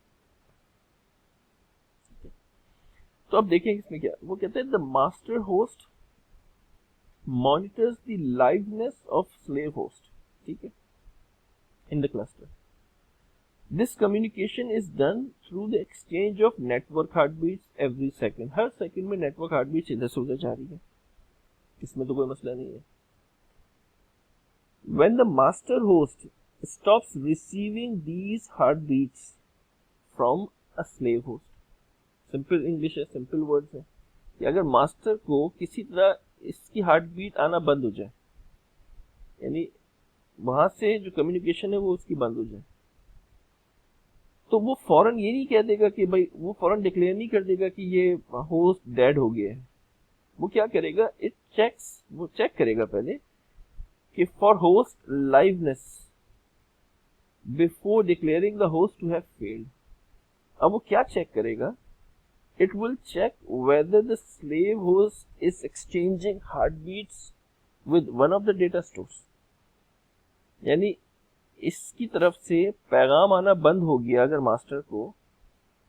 तो अब देखें इसमें क्या वो कहते हैं, the master host monitors the liveness of slave host, ठीक है, in the cluster. This communication is done through the exchange of network heartbeats every second. Her second में नेटवर्क हार्टबीट्स इधर से उधर जा रही है, इसमें तो कोई मसला नहीं है। When the master host stops receiving these heartbeats from a slave host, simple English है, सिंपल वर्ड्स है कि अगर मास्टर को किसी तरह इसकी हार्टबीट आना बंद हो जाए, यानी वहां से जो कम्युनिकेशन है वो उसकी बंद हो जाए, तो वो फौरन ये नहीं कह देगा कि भाई, वो फौरन डिक्लेयर नहीं कर देगा कि ये होस्ट डेड हो गया है। वो क्या करेगा, वो चेक करेगा पहले कि for host liveness before declaring the host to have failed. अब वो क्या चेक करेगा? It will check whether the slave host is exchanging heartbeats with one of the data stores. यानी इसकी तरफ से पैगाम आना बंद हो गया अगर मास्टर को,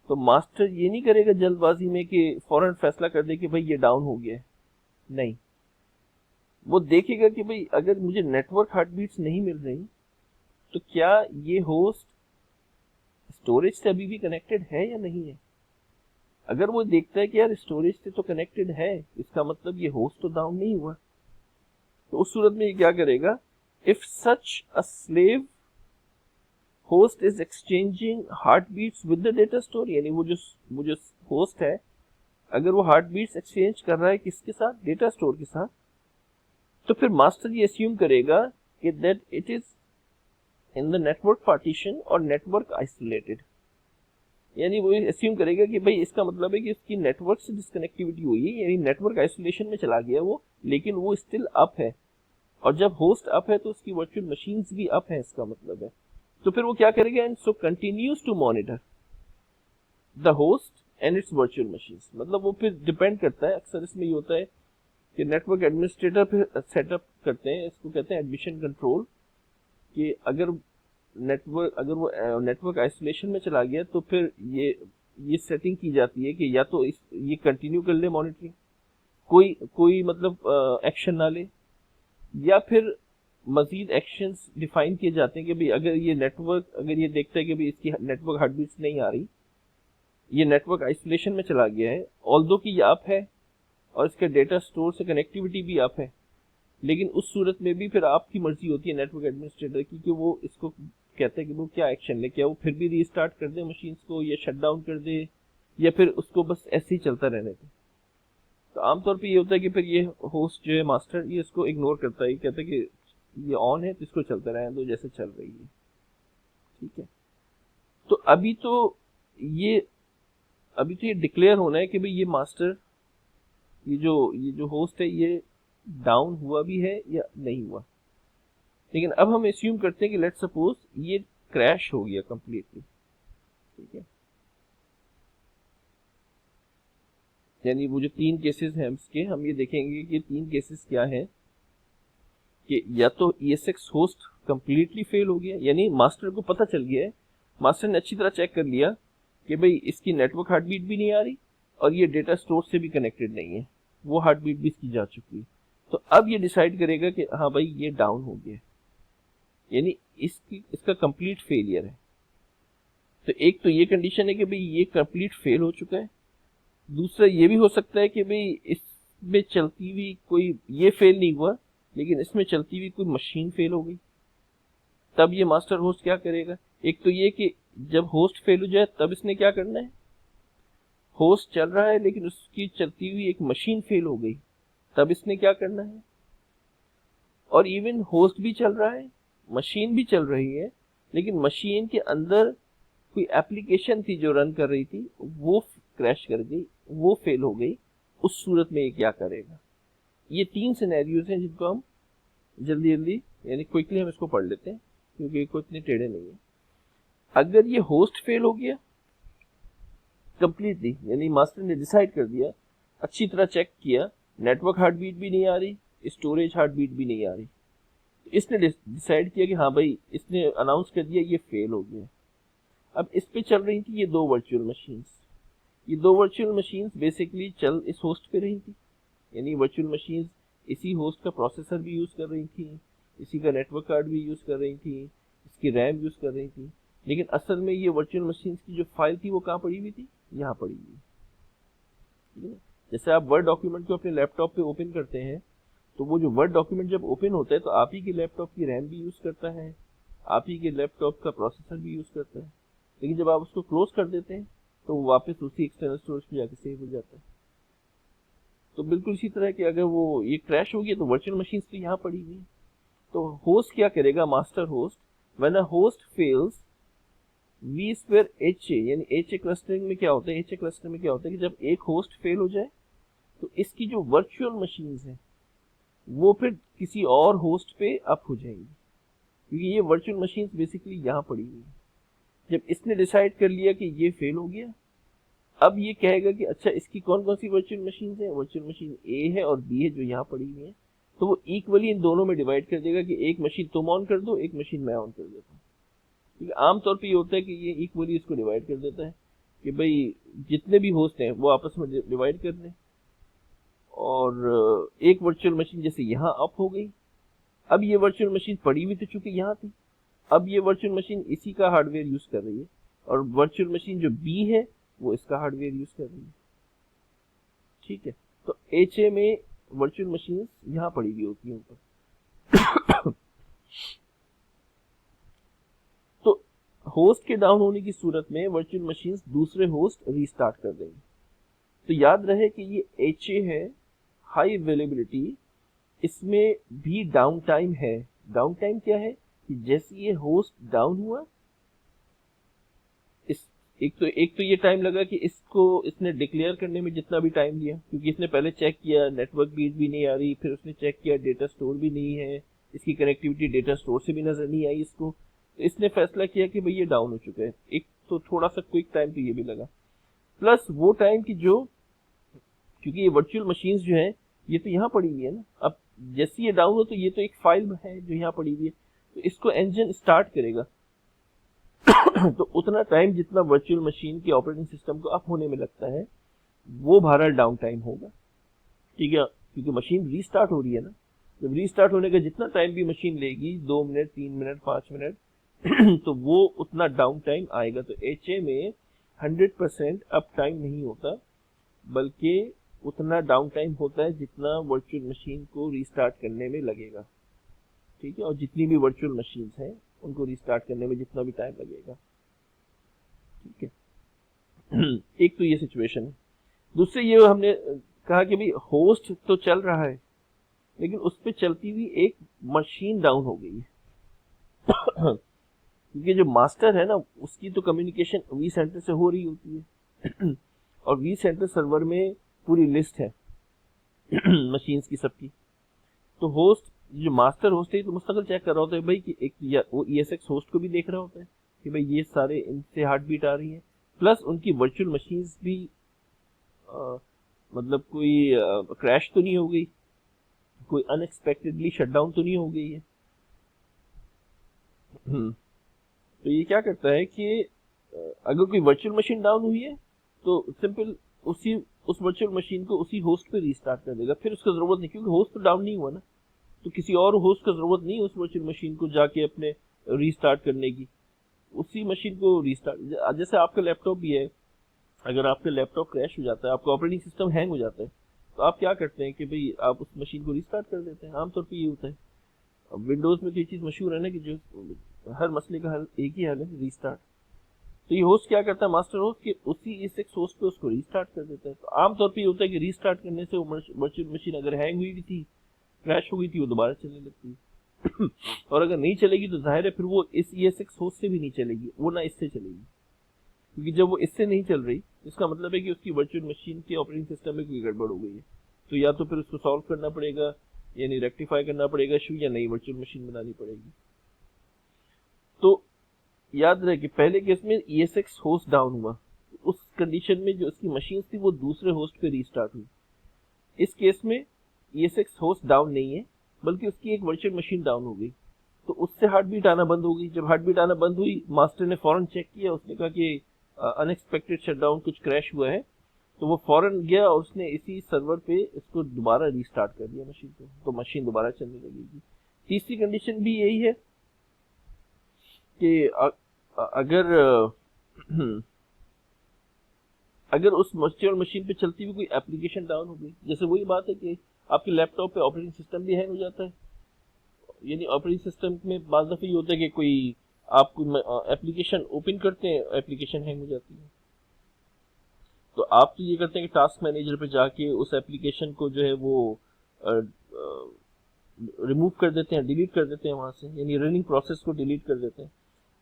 तो मास्टर ये नहीं करेगा जल्दबाजी में कि फौरन फैसला कर दे कि भाई ये डाउन हो गया है। नहीं, वो देखेगा कि भाई अगर मुझे नेटवर्क हार्टबीट्स नहीं मिल रही तो क्या ये होस्ट स्टोरेज से अभी भी कनेक्टेड है या नहीं है। अगर वो देखता है कि यार स्टोरेज से तो कनेक्टेड है, इसका मतलब ये होस्ट तो डाउन नहीं हुआ, तो उस सूरत में ये क्या करेगा? If such a slave host is exchanging heartbeats with the data store, यानी वो जो होस्ट है अगर वो हार्टबीट्स एक्सचेंज कर रहा है किसके साथ? डेटा स्टोर के साथ, तो फिर मास्टर ये अस्यूम करेगा कि that it is in the network partition और नेटवर्क आइसोलेटेड। यानी वो अस्यूम करेगा कि भाई इसका मतलब है कि इसकी नेटवर्क से डिस्कनेक्टिविटी हुई है, यानी नेटवर्क आइसोलेशन में चला गया वो, लेकिन वो स्टिल अप है, और जब होस्ट अप है तो उसकी वर्चुअल मशीन्स भी अप है, इसका मतलब है। तो फिर वो क्या करेगा? And so continues to monitor the host and its virtual machines. मतलब वो फिर डिपेंड करता है, अक्सर इसमें ये होता है कि नेटवर्क एडमिनिस्ट्रेटर फिर सेटअप करते हैं, इसको कहते हैं एडमिशन कंट्रोल, कि अगर वो नेटवर्क आइसोलेशन में चला गया तो फिर ये सेटिंग की जाती है कि या तो ये कंटिन्यू कर ले मॉनिटरिंग, कोई मतलब एक्शन ना ले, या फिर मजीद एक्शंस डिफाइन किए जाते हैं कि भाई अगर ये देखता है कि भाई इसकी नेटवर्क हार्टबीट्स नहीं आ रही, ये नेटवर्क आइसोलेशन में चला गया है, ऑल्दो कि ये अप है और इसके डेटा स्टोर से कनेक्टिविटी भी अप है, लेकिन उस सूरत में भी फिर आपकी मर्जी होती है नेटवर्क एडमिनिस्ट्रेटर की कि वो इसको कहते हैं कि वो क्या एक्शन ले, क्या वो फिर भी रीस्टार्ट कर दे मशीन्स को, या शट डाउन कर दे, या फिर उसको बस ऐसे ही चलता रहने दे। तो आमतौर पे ये होता है कि फिर ये होस्ट जो है मास्टर, ये इसको इग्नोर करता है, कहता है कि ये ऑन है तो इसको चलता रहने दो जैसे चल रही है, ठीक है। तो अभी तो ये डिक्लेयर होना है कि भाई ये मास्टर, ये जो होस्ट है ये डाउन हुआ भी है या नहीं हुआ। लेकिन अब हम एस्यूम करते हैं कि लेट्स सपोज ये क्रैश हो गया कंप्लीटली, ठीक है। यानी वो जो 3 केसेस हैं इसके, हम ये देखेंगे कि 3 केसेस क्या हैं, कि या तो ESX होस्ट कंप्लीटली फेल हो गया, यानी मास्टर को पता चल गया है, मास्टर ने अच्छी तरह चेक कर लिया कि भाई इसकी नेटवर्क हार्टबीट भी नहीं आ रही और ये डेटा स्टोर से भी कनेक्टेड नहीं है, वो हार्टबीट भी इसकी जा चुकी है। तो अब ये डिसाइड करेगा कि हाँ भाई ये डाउन हो गया, यानी इसका कंप्लीट फेलियर है। तो एक तो ये कंडीशन है कि भाई ये कंप्लीट फेल हो चुका है। दूसरा ये भी हो सकता है कि भाई इसमें चलती हुई कोई, ये फेल नहीं हुआ लेकिन इसमें चलती हुई कोई मशीन फेल हो गई। तब ये मास्टर होस्ट क्या करेगा? एक तो ये कि जब होस्ट फेल हो जाए तब इसने क्या करना है, होस्ट चल रहा है लेकिन उसकी चलती हुई एक मशीन फेल हो गई, तब इसने क्या करना है। और इवन होस्ट भी चल रहा है, मशीन भी चल रही है, लेकिन मशीन के अंदर कोई एप्लीकेशन थी जो रन कर रही थी, वो क्रैश कर गई, वो फेल हो गई। उस सूरत में ये क्या करेगा? ये 3 सिनेरियोज हैं जिनको हम जल्दी यानी क्विकली हम इसको पढ़ लेते हैं, क्योंकि कोई इतने टेढ़े नहीं है। अगर ये होस्ट फेल हो गया कंप्लीटली, यानी मास्टर ने डिसाइड कर दिया, अच्छी तरह चेक किया, नेटवर्क हार्टबीट भी नहीं आ रही, स्टोरेज हार्टबीट भी नहीं आ रही, तो इसने डिसाइड किया कि हाँ भाई, इसने अनाउंस कर दिया ये फेल हो गया। अब इस पे चल रही थी ये 2 वर्चुअल मशीन्स, ये 2 वर्चुअल मशीन्स बेसिकली चल इस होस्ट पे रही थी, यानी वर्चुअल मशीन्स इसी होस्ट का प्रोसेसर भी यूज कर रही थी, इसी का नेटवर्क कार्ड भी यूज कर रही थी, इसकी रैम यूज कर रही थी। लेकिन असल में ये वर्चुअल मशीन्स की जो फाइल थी वो कहाँ पड़ी हुई थी? यहाँ पड़ी हुई, ठीक है। जैसे आप वर्ड डॉक्यूमेंट को अपने लैपटॉप पे ओपन करते हैं, तो वो जो वर्ड डॉक्यूमेंट जब ओपन होता है तो आप ही के लैपटॉप की रैम भी यूज करता है, आप ही के लैपटॉप का प्रोसेसर भी यूज करता है, लेकिन जब आप उसको क्लोज कर देते हैं तो वो वापस उसी एक्सटर्नल स्टोरेज पे जाके सेव हो जाता है। तो बिल्कुल इसी तरह कि अगर वो ये क्रैश हो गया तो वर्चुअल मशीन्स तो यहाँ पड़ी हुई। तो होस्ट क्या करेगा? Master host, when a host fails vSphere HA, यानी HA क्लस्टरिंग में क्या होता है, HA क्लस्टर में क्या होता है कि जब एक होस्ट फेल हो जाए तो इसकी जो वर्चुअल मशीन्स हैं वो फिर किसी और होस्ट पे अप हो जाएंगी, क्योंकि ये वर्चुअल मशीन बेसिकली यहाँ पड़ी हुई है। जब इसने डिसाइड कर लिया कि ये फेल हो गया, अब ये कहेगा कि अच्छा इसकी कौन कौन सी वर्चुअल मशीन है, वर्चुअल मशीन ए है और बी है जो यहाँ पड़ी हुई है, तो वो इक्वली इन दोनों में डिवाइड कर देगा कि एक मशीन तुम ऑन कर दो, एक मशीन मैं ऑन कर देता हूँ। क्योंकि आमतौर पे ये होता है कि ये इक्वली इसको डिवाइड कर देता है कि भाई जितने भी होस्ट हैं वो आपस में डिवाइड कर लें, और एक वर्चुअल मशीन जैसे यहाँ अप हो गई, अब ये वर्चुअल मशीन पड़ी हुई तो चूंकि यहाँ थी, अब ये वर्चुअल मशीन इसी का हार्डवेयर यूज कर रही है, और वर्चुअल मशीन जो बी है वो इसका हार्डवेयर यूज कर रही है। ठीक है, तो HA में वर्चुअल मशीन यहाँ पड़ी हुई होती है ऊपर। तो होस्ट के डाउन होने की सूरत में वर्चुअल मशीन दूसरे होस्ट रीस्टार्ट कर देंगे। तो याद रहे कि ये HA है, हाई अवेलेबिलिटी, इसमें भी डाउन टाइम है। डाउन टाइम क्या है कि जैसे ये होस्ट डाउन हुआ, इस एक तो ये टाइम लगा कि इसको इसने डिक्लेयर करने में जितना भी टाइम लिया, क्योंकि इसने पहले चेक किया नेटवर्क बीट भी नहीं आ रही, फिर उसने चेक किया डेटा स्टोर भी नहीं है, इसकी कनेक्टिविटी डेटा स्टोर से भी नजर नहीं आई इसको, तो इसने फैसला किया कि भाई ये डाउन हो चुका है। एक तो थोड़ा सा क्विक टाइम तो ये भी लगा, प्लस वो टाइम की जो, क्योंकि ये वर्चुअल मशीन जो है ये तो यहाँ पड़ी हुई है ना, अब जैसे ये डाउन हो तो ये तो एक फाइल है जो यहाँ पड़ी हुई है, तो इसको इंजन स्टार्ट करेगा। तो उतना टाइम जितना वर्चुअल मशीन के ऑपरेटिंग सिस्टम को अप होने में लगता है वो भारत डाउन टाइम होगा। ठीक है, क्योंकि मशीन रीस्टार्ट हो रही है ना, जब रीस्टार्ट होने का जितना टाइम भी मशीन लेगी, 2 मिनट 3 मिनट 5 मिनट तो वो उतना डाउन टाइम आएगा। तो HA में 100% अप टाइम नहीं होता, बल्कि उतना डाउन टाइम होता है जितना वर्चुअल मशीन को रीस्टार्ट करने में लगेगा। ठीक है, और जितनी भी वर्चुअल मशीन्स हैं उनको रीस्टार्ट करने में जितना भी टाइम लगेगा। ठीक है, एक तो ये सिचुएशन है। दूसरे ये हमने कहा कि भाई होस्ट तो चल रहा है, लेकिन उस पर चलती हुई एक मशीन डाउन हो गई है। क्योंकि जो मास्टर है ना, उसकी तो कम्युनिकेशन वी सेंटर से हो रही होती है और वी सेंटर सर्वर में पूरी लिस्ट है मशीन्स की सबकी। तो होस्ट, जो मास्टर होस्ट है तो मुस्तकिल चेक कर रहा होता है भाई कि एक वो ESX होस्ट को भी देख रहा होता है कि भाई ये सारे इनसे हार्ट बीट आ रही है, प्लस उनकी वर्चुअल मशीन्स भी मतलब कोई क्रैश तो नहीं हो गई, कोई अनएक्सपेक्टेडली शटडाउन तो नहीं हो गई है। तो ये क्या करता है कि अगर कोई वर्चुअल मशीन डाउन हुई है तो सिंपल उस वर्चुअल मशीन को उसी होस्ट पे रीस्टार्ट कर देगा, फिर उसका जरूरत नहीं, क्योंकि होस्ट तो डाउन नहीं हुआ ना, तो किसी और होस्ट का जरूरत नहीं उस वर्चुअल मशीन को जाके अपने रीस्टार्ट करने की, उसी मशीन को रीस्टार्ट। जैसे आपका लैपटॉप भी है, अगर आपका लैपटॉप क्रैश हो जाता है, आपका ऑपरेटिंग सिस्टम हैंग हो जाता है, तो आप क्या करते हैं कि भाई आप उस मशीन को रीस्टार्ट कर देते हैं, आमतौर पर ये होता है। अब विंडोज में तो ये चीज मशहूर है ना कि जो हर मसले का हल एक ही हल है, रीस्टार्ट। तो ये होस्ट क्या करता है, मास्टर होस्ट, कि उसी ESX होस्ट पे उसको रीस्टार्ट कर देता है। तो आमतौर पर ये होता है कि रीस्टार्ट करने से वो वर्चुअल मशीन अगर हैंग हुई भी थी, क्रैश हो गई थी, वो दोबारा चलने लगती है और अगर नहीं चलेगी तो जाहिर है फिर वो इस ESX होस्ट से भी नहीं चलेगी, वो ना इससे चलेगी, क्योंकि जब वो इससे नहीं चल रही इसका मतलब है कि उसकी वर्चुअल मशीन के ऑपरेटिंग सिस्टम में कोई गड़बड़ हो गई है। तो या तो फिर उसको सॉल्व करना पड़ेगा, यानी रेक्टिफाई करना पड़ेगा इशू, या नई वर्चुअल मशीन बनानी पड़ेगी। तो याद रहे कि पहले केस में ESX होस्ट डाउन हुआ, उस कंडीशन में जो उसकी मशीन थी वो दूसरे होस्ट पे रीस्टार्ट हुई। इस केस में ESX होस्ट डाउन नहीं है, बल्कि उसकी एक वर्चुअल मशीन डाउन हो गई, तो उससे हार्ट बीट आना बंद हो गई। जब हार्ट बीट आना बंद हुई, मास्टर ने फौरन चेक किया, उसने कहा कि अनएक्सपेक्टेड शटडाउन, कुछ क्रैश हुआ है, तो वो फौरन गया और उसने इसी सर्वर पे इसको दोबारा रीस्टार्ट कर दिया मशीन को, तो मशीन दोबारा चलने लगेगी। तीसरी कंडीशन भी यही है कि अगर उस वर्चुअल मशीन पे चलती हुई कोई एप्लीकेशन डाउन हो गई, जैसे वही बात है कि आपके लैपटॉप पे ऑपरेटिंग सिस्टम भी हैंग हो जाता है, यानी ऑपरेटिंग सिस्टम में बाज़ दफ़े ये होता है कि कोई आप एप्लीकेशन ओपन करते हैं, एप्लीकेशन हैंग हो जाती है, तो आप तो ये करते हैं कि टास्क मैनेजर पे जाके उस एप्लीकेशन को जो है वो रिमूव कर देते हैं, डिलीट कर देते हैं वहां से, यानी रनिंग प्रोसेस को डिलीट कर देते हैं।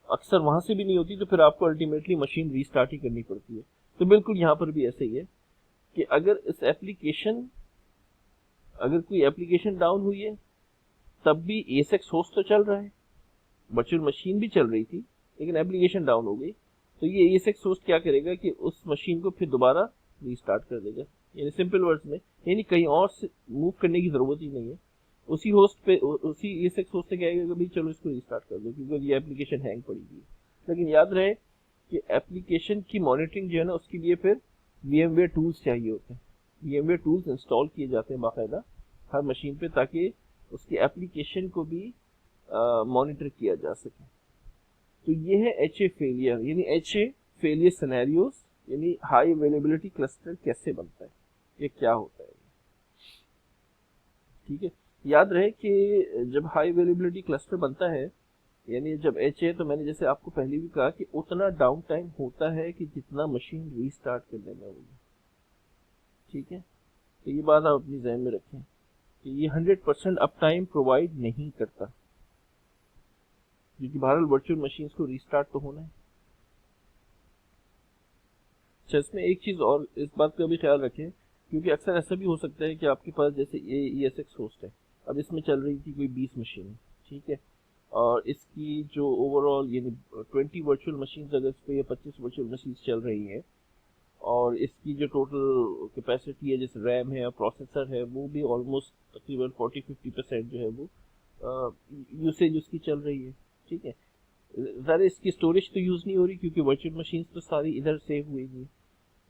अक्सर वहां से भी नहीं होती तो फिर आपको अल्टीमेटली मशीन रीस्टार्ट ही करनी पड़ती है। तो बिल्कुल यहाँ पर भी ऐसे ही है कि अगर इस एप्लीकेशन अगर कोई एप्लीकेशन डाउन हुई है तब भी ESX होस्ट तो चल रहा है, वर्चुअल मशीन भी चल रही थी, लेकिन एप्लीकेशन डाउन हो गई तो ये ESX होस्ट क्या करेगा कि उस मशीन को फिर दोबारा रीस्टार्ट कर देगा। यानी सिंपल वर्ड्स में, यानी कहीं और से मूव करने की जरूरत ही नहीं है, उसी होस्ट पे, उसी ESX होस्ट से कहेगा कि भाई चलो इसको रीस्टार्ट कर दो क्योंकि ये एप्लीकेशन हैंग पड़ी हुई है। लेकिन याद रहे कि एप्लीकेशन की मॉनिटरिंग जो है ना, उसके लिए फिर VMware टूल्स चाहिए होते हैं। VMware टूल्स इंस्टॉल किए जाते हैं बाकायदा हर मशीन पे, ताकि उसकी एप्लीकेशन को भी मॉनिटर किया जा सके। तो ये है HA फेलियर, यानी HA फेलियर सिनेरियोज, यानी हाई अवेलेबिलिटी क्लस्टर कैसे बनता है, ये क्या होता है। ठीक है, याद रहे कि जब हाई अवेलेबिलिटी क्लस्टर बनता है, यानी जब HA, तो मैंने जैसे आपको पहले भी कहा कि उतना डाउन टाइम होता है कि जितना मशीन रीस्टार्ट करने में होगी। ठीक है, तो ये बात आप अपनी ज़हन में रखें कि ये 100% अप टाइम प्रोवाइड नहीं करता, क्योंकि बहरहाल वर्चुअल मशीन्स को रीस्टार्ट तो होना है। अच्छा, इसमें एक चीज़ और, इस बात का भी ख्याल रखें, क्योंकि अक्सर ऐसा भी हो सकता है कि आपके पास जैसे ये ESX होस्ट है, अब इसमें चल रही थी कोई 20 मशीन, ठीक है, और इसकी जो ओवरऑल यानी 20 वर्चुअल मशीन्स अगर इस पर या 25 वर्चुअल मशीन्स चल रही हैं, और इसकी जो टोटल कैपेसिटी है जैसे रैम है या प्रोसेसर है, वो भी ऑलमोस्ट तकरीबन 40-50% जो है वो यूसेज उसकी चल रही है। ठीक है, ज़्यादा इसकी स्टोरेज तो यूज़ नहीं हो रही क्योंकि वर्चुअल मशीन्स तो सारी इधर सेव हुई है,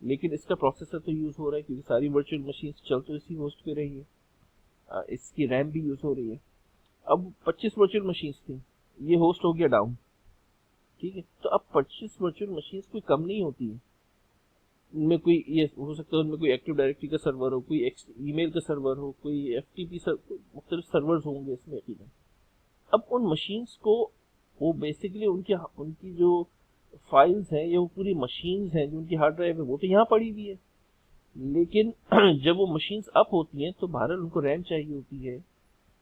लेकिन इसका प्रोसेसर तो यूज़ हो रहा है क्योंकि सारी वर्चुअल मशीन्स चल तो इसी होस्ट पे रही है। इसकी रैम भी यूज़ हो रही है। अब 25 वर्चुअल मशीन्स थी, ये होस्ट हो गया डाउन। ठीक है, तो अब 25 वर्चुअल मशीन्स कोई कम नहीं होती है, उनमें कोई ये हो सकता है, उनमें कोई एक्टिव डायरेक्टरी का सर्वर हो, कोई ईमेल का सर्वर हो, कोई FTP मुख्तलिफ सर्वर्स होंगे इसमें यकीनन। अब उन मशीन्स को वो बेसिकली उनकी जो फाइल्स हैं या वो पूरी मशीन्स हैं जो उनकी हार्ड ड्राइव है वो तो यहाँ पड़ी हुई है, लेकिन जब वो मशीन्स अप होती हैं तो बहरहाल उनको रैम चाहिए होती है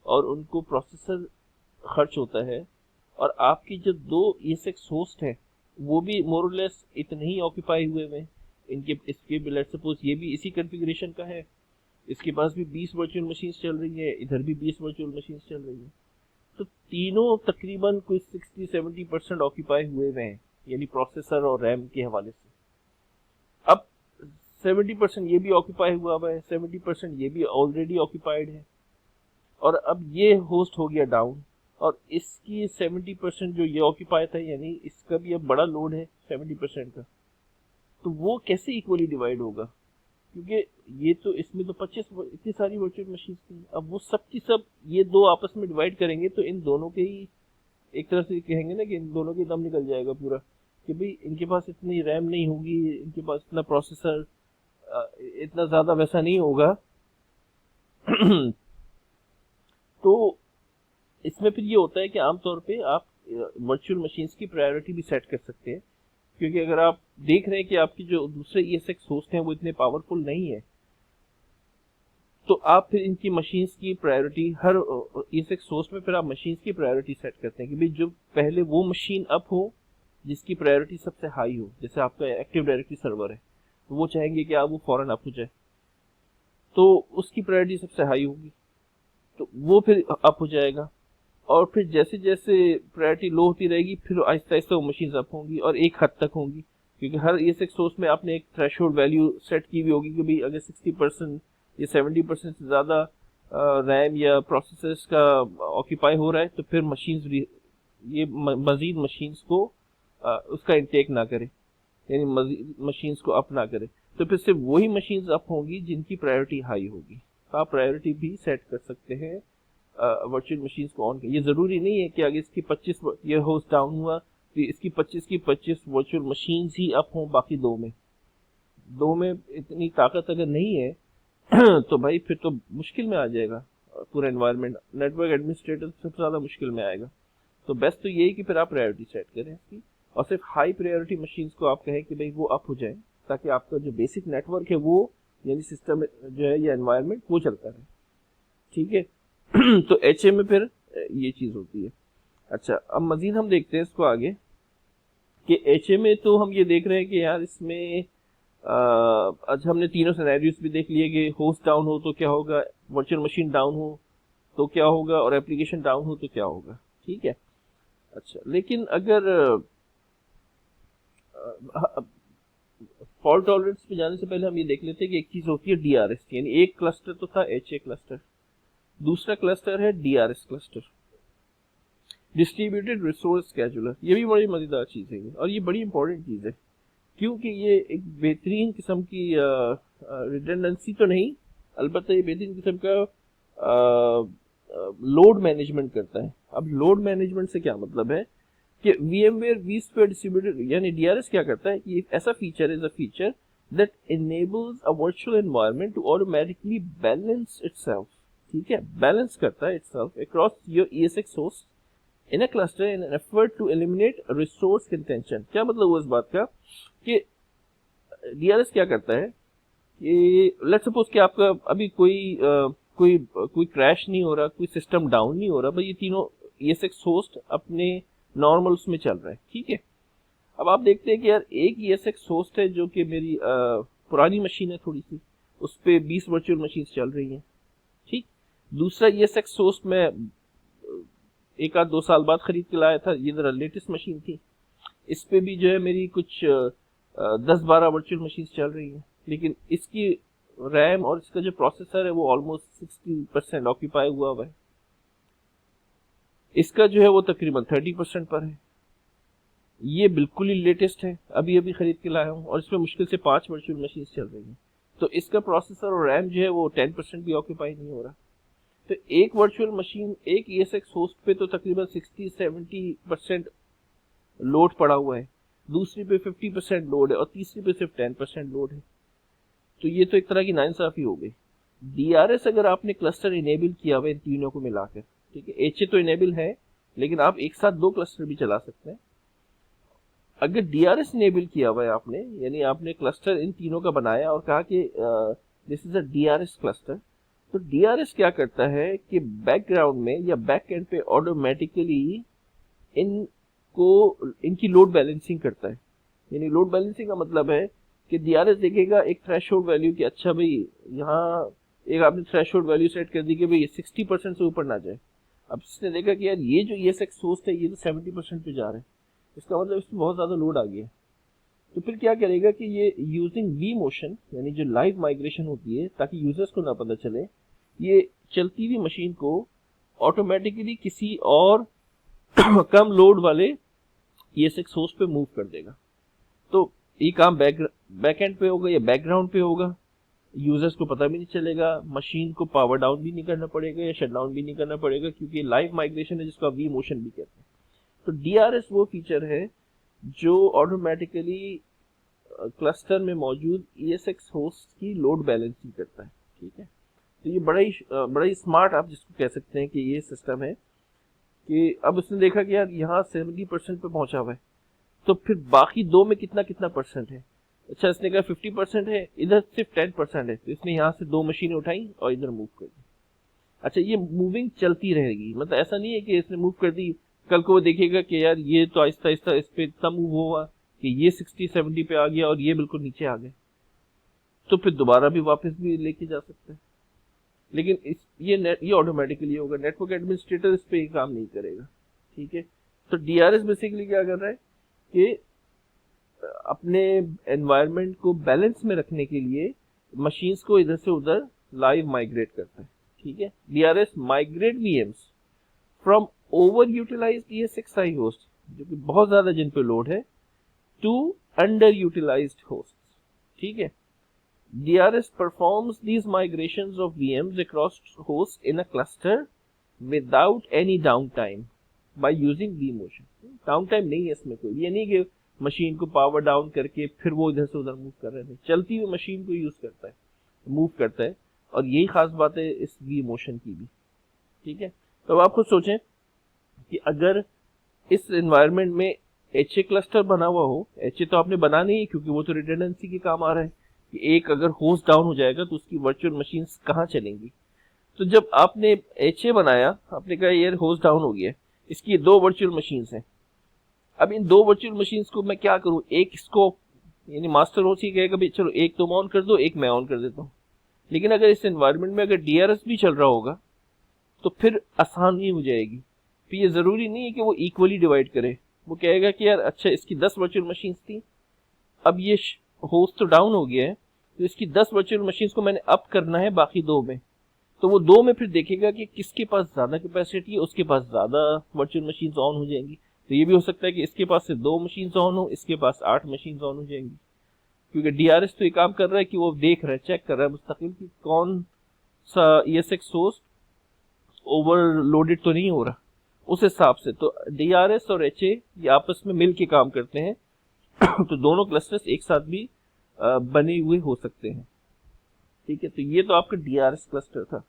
और उनको प्रोसेसर खर्च होता है, और आपकी जो दो ESX होस्ट हैं वो भी मोरलेस इतने ही ऑक्यूपाई हुए हैं। इसके भी लेट्स सपोज ये भी इसी कॉन्फ़िगरेशन का है, इसके पास भी 20 वर्चुअल मशीन्स चल रही है, इधर भी 20 वर्चुअल मशीन्स चल रही है, तो तीनों तकरीबन कोई 60-70% ऑक्यूपाई हुए हैं, यानी प्रोसेसर और रैम के हवाले से। अब 70% ये भी ऑक्यूपाई हुआ है, 70% ये भी ऑलरेडी ऑक्यूपाइड है, और अब ये होस्ट हो गया डाउन, और इसकी 70% जो ये ऑक्यूपाई था, यानी इसका भी अब बड़ा लोड है 70% का, तो वो कैसे इक्वली डिवाइड होगा, क्योंकि ये तो इसमें तो 25 इतनी सारी वर्चुअल मशीन थी, अब वो सब की सब ये दो आपस में डिवाइड करेंगे तो इन दोनों के ही एक तरह से कहेंगे ना कि इन दोनों के दम निकल जाएगा पूरा, कि भाई इनके पास इतनी रैम नहीं होगी, इनके पास इतना प्रोसेसर इतना ज़्यादा वैसा नहीं होगा। तो इसमें फिर ये होता है कि आमतौर पे आप वर्चुअल मशीन्स की प्रायोरिटी भी सेट कर सकते हैं, क्योंकि अगर आप देख रहे हैं कि आपकी जो दूसरे ESX होस्ट हैं वो इतने पावरफुल नहीं है, तो आप फिर इनकी मशीन्स की प्रायोरिटी हर ESX होस्ट में फिर आप मशीन्स की प्रायोरिटी सेट करते हैं कि भाई जो पहले वो मशीन अप हो जिसकी प्रायोरिटी सबसे हाई हो। जैसे आपका एक्टिव डायरेक्टरी सर्वर है तो वो चाहेंगे कि आप वो फौरन अप हो जाए, तो उसकी प्रायोरिटी सबसे हाई होगी, तो वो फिर अप हो जाएगा, और फिर जैसे जैसे प्रायोरिटी लो होती रहेगी फिर आहिस्ता आहिस्ता वो मशीन अप होंगी और एक हद तक होंगी, क्योंकि हर ESX होस्ट में आपने एक थ्रेशोल्ड वैल्यू सेट की हुई होगी कि भाई अगर 60% या 70% से ज़्यादा रैम या प्रोसेसर्स का ऑक्यूपाई हो रहा है तो फिर मशीन्स ये मज़ीद मशीन्स को उसका इंटेक ना करे, यानी मजीद मशीन्स को अप ना करे, तो फिर सिर्फ वही मशीन्स अप होंगी जिनकी प्रायोरिटी हाई होगी। तो आप प्रायोरिटी भी सेट कर सकते हैं वर्चुअल मशीन्स को ऑन। ये ज़रूरी नहीं है कि अगर इसकी 25 ये होस्ट डाउन हुआ तो इसकी 25 की 25 वर्चुअल मशीन्स ही अप हों, बाकी दो में इतनी ताकत अगर नहीं है तो भाई फिर तो मुश्किल में आ जाएगा पूरा एनवायरनमेंट, नेटवर्क एडमिनिस्ट्रेटर सबसे ज़्यादा मुश्किल में आएगा। तो बेस्ट तो यही कि फिर आप प्रायोरिटी सेट करें इसकी, और सिर्फ हाई प्रायोरिटी मशीन्स को आप कहें कि भाई वो अप हो जाए, ताकि आपका जो बेसिक नेटवर्क है वो यानी सिस्टम जो है या एनवायरनमेंट वो चलता रहे। ठीक है तो HA में फिर ये चीज़ होती है। अच्छा, अब मजीद हम देखते हैं इसको आगे कि HA में तो हम ये देख रहे हैं कि यार इसमें आज हमने तीनों सिनेरियोस भी देख लिए कि होस्ट डाउन हो तो क्या होगा, वर्चुअल मशीन डाउन हो तो क्या होगा, और एप्लीकेशन डाउन हो तो क्या होगा। ठीक है। अच्छा, लेकिन अगर फॉल्ट टॉलरेंस पे जाने से पहले हम ये देख लेते हैं कि एक चीज होती है डीआरएस, यानी एक क्लस्टर तो था एचए क्लस्टर, दूसरा क्लस्टर है DRS cluster, distributed resource scheduler. ये भी बड़ी मजेदार चीज है और ये बड़ी इंपॉर्टेंट चीज है, क्योंकि ये एक बेहतरीन किस्म की रिडंडेंसी तो नहीं, अलबत्ता ये बेहतरीन किस्म का लोड मैनेजमेंट करता है। अब लोड मैनेजमेंट से क्या मतलब है कि VMware vSphere डिस्ट्रीब्यूटेड यानी DRS क्या करता है कि ऐसा feature is a feature that enables a virtual environment to automatically balance itself। ठीक है, बैलेंस करता है itself across your ESX host in a cluster in an effort to eliminate resource contention। क्या मतलब हुआ इस बात का कि DRS क्या करता है कि लेट्स सपोज कि आपका अभी कोई क्रैश नहीं हो रहा, कोई सिस्टम डाउन नहीं हो रहा, भाई ये तीनों ESX होस्ट अपने नॉर्मल उसमें चल रहा है। ठीक है। अब आप देखते हैं कि यार एक ESX होस्ट है जो कि मेरी पुरानी मशीन है थोड़ी सी, उस पर 20 वर्चुअल मशीन चल रही हैं। ठीक। दूसरा ESX होस्ट में एक आध 2 साल बाद खरीद के लाया था, ये जरा लेटेस्ट मशीन थी, इस पे भी जो है मेरी कुछ 10-12 वर्चुअल मशीन चल रही हैं, लेकिन इसकी रैम और इसका जो प्रोसेसर है वो ऑलमोस्ट 60% ऑक्यूपाई हुआ है, इसका जो है वो तकरीबन 30% पर है। ये बिल्कुल ही लेटेस्ट है, अभी अभी खरीद के लाया हूँ और इसमें मुश्किल से 5 वर्चुअल मशीन चल रही हैं, तो इसका प्रोसेसर और रैम जो है वो 10% भी ऑक्यूपाई नहीं हो रहा। तो एक वर्चुअल मशीन एक ESX होस्ट पे तो तकरीबन 60-70% लोड पड़ा हुआ है, दूसरी पे 50% लोड है और तीसरी पे सिर्फ 10% लोड है। तो ये तो एक तरह की नाइंसाफी हो गई। DRS अगर आपने क्लस्टर इनेबल किया हुआ इन तीनों को मिलाकर, ठीक है, HA तो इनेबल है लेकिन आप एक साथ 2 क्लस्टर भी चला सकते हैं। अगर DRS इनेबल किया हुआ है आपने, यानी आपने क्लस्टर इन तीनों का बनाया और कहा कि this is a DRS cluster, तो DRS क्या करता है कि बैकग्राउंड में या बैक एंड पे ऑटोमेटिकली इनकी लोड बैलेंसिंग करता है। यानी लोड बैलेंसिंग का मतलब है कि DRS देखेगा एक थ्रेशोल्ड वैल्यू कि अच्छा भाई यहाँ एक आपने थ्रेशोल्ड वैल्यू सेट कर दी कि भाई 60% से ऊपर ना जाए। अब इसने देखा कि यार ये जो ESX होस्ट है ये तो 70% पे जा रहा है, इसका मतलब इसमें बहुत ज़्यादा लोड आ गया। तो फिर क्या करेगा कि ये यूजिंग vMotion यानी जो लाइव माइग्रेशन होती है ताकि यूजर्स को ना पता चले, ये चलती हुई मशीन को ऑटोमेटिकली किसी और कम लोड वाले ESX होस्ट पे मूव कर देगा। तो ये काम बैक एंड पे होगा या बैकग्राउंड पे होगा, यूजर्स को पता भी नहीं चलेगा, मशीन को पावर डाउन भी नहीं करना पड़ेगा या शट डाउन भी नहीं करना पड़ेगा, क्योंकि लाइव माइग्रेशन है जिसको vMotion भी कहते हैं। तो DRS वो फीचर है जो ऑटोमेटिकली क्लस्टर में मौजूद ESX होस्ट की लोड बैलेंसिंग करता है। ठीक है। तो ये बड़ा ही स्मार्ट आप जिसको कह सकते हैं कि ये सिस्टम है कि अब उसने देखा कि यार यहाँ 70% पे पहुंचा हुआ है, तो फिर बाकी दो में कितना कितना परसेंट है। अच्छा, इसने कहा 50% है, इधर सिर्फ 10% है, तो इसने यहाँ से 2 मशीनें उठाई और इधर मूव कर दी। अच्छा, ये मूविंग चलती रहेगी, मतलब ऐसा नहीं है कि इसने मूव कर दी कल को वो देखेगा कि यार ये तो आहिस्ता आहिस्ता इस पे इतना मूव हुआ कि ये 60-70 पे आ गया और ये बिल्कुल नीचे आ गए, तो फिर दोबारा भी वापस भी लेके जा सकते हैं। लेकिन ये ऑटोमेटिकली होगा, नेटवर्क एडमिनिस्ट्रेटर इस पे काम नहीं करेगा। ठीक है। तो DRS बेसिकली क्या कर रहा है कि अपने एनवायरनमेंट को बैलेंस में रखने के लिए मशीन्स को इधर से उधर लाइव माइग्रेट करता है। ठीक है। DRS migrate VMs from over utilized ESXi host, जो कि बहुत ज्यादा जिन पे लोड है, टू अंडर यूटिलाइज्ड होस्ट। ठीक है। DRS performs these migrations of VMs across hosts in a cluster without any downtime by using vMotion। Downtime नहीं है इसमें कोई, ये नहीं कि मशीन को पावर डाउन करके फिर वो इधर से उधर मूव कर रहे थे, चलती हुई मशीन को यूज करता है, मूव करता है, और यही खास बात है इस vMotion की भी। ठीक है। तो आप खुद सोचें कि अगर इस एनवायरनमेंट में HA क्लस्टर बना हुआ हो, HA तो आपने बना नहीं है क्योंकि वो तो रिडंडेंसी के काम आ रहा है कि एक अगर होस्ट डाउन हो जाएगा तो उसकी वर्चुअल मशीन्स कहाँ चलेंगी। तो जब आपने HA बनाया, आपने कहा यार होस्ट डाउन हो गया, इसकी 2 वर्चुअल मशीन्स हैं, अब इन 2 वर्चुअल मशीन्स को मैं क्या करूं, एक इसको यानी मास्टर होस्ट ही कहेगा भाई चलो एक तुम ऑन कर दो, एक मैं ऑन कर देता हूँ। लेकिन अगर इस एनवायरनमेंट में अगर डीआरएस भी चल रहा होगा तो फिर आसानी हो जाएगी। फिर ये जरूरी नहीं है कि वो इक्वली डिवाइड करे। वो कहेगा कि यार अच्छा इसकी 10 वर्चुअल मशीन थी, अब ये होस्ट तो डाउन हो गया है, तो इसकी 10 वर्चुअल मशीन को मैंने अप करना है बाकी 2 में। तो वो 2 में फिर देखेगा कि किसके पास ज्यादा कैपेसिटी है, उसके पास ज्यादा वर्चुअल मशीन ऑन हो जाएंगी। तो ये भी हो सकता है कि इसके पास से 2 मशीन ऑन हो, इसके पास 8 मशीन ऑन हो जाएंगी। क्योंकि डीआरएस तो ये काम कर रहा है कि वो देख रहा है, चेक कर रहा है मुस्तकिल कि कौन सा ईएसएक्स होस्ट ओवरलोडेड तो नहीं हो रहा। उस हिसाब से तो डीआरएस और एचए ये आपस में मिल के काम करते हैं। तो दोनों क्लस्टर्स एक साथ भी बने हुए हो सकते हैं। ठीक है, तो ये तो आपका डीआरएस क्लस्टर था।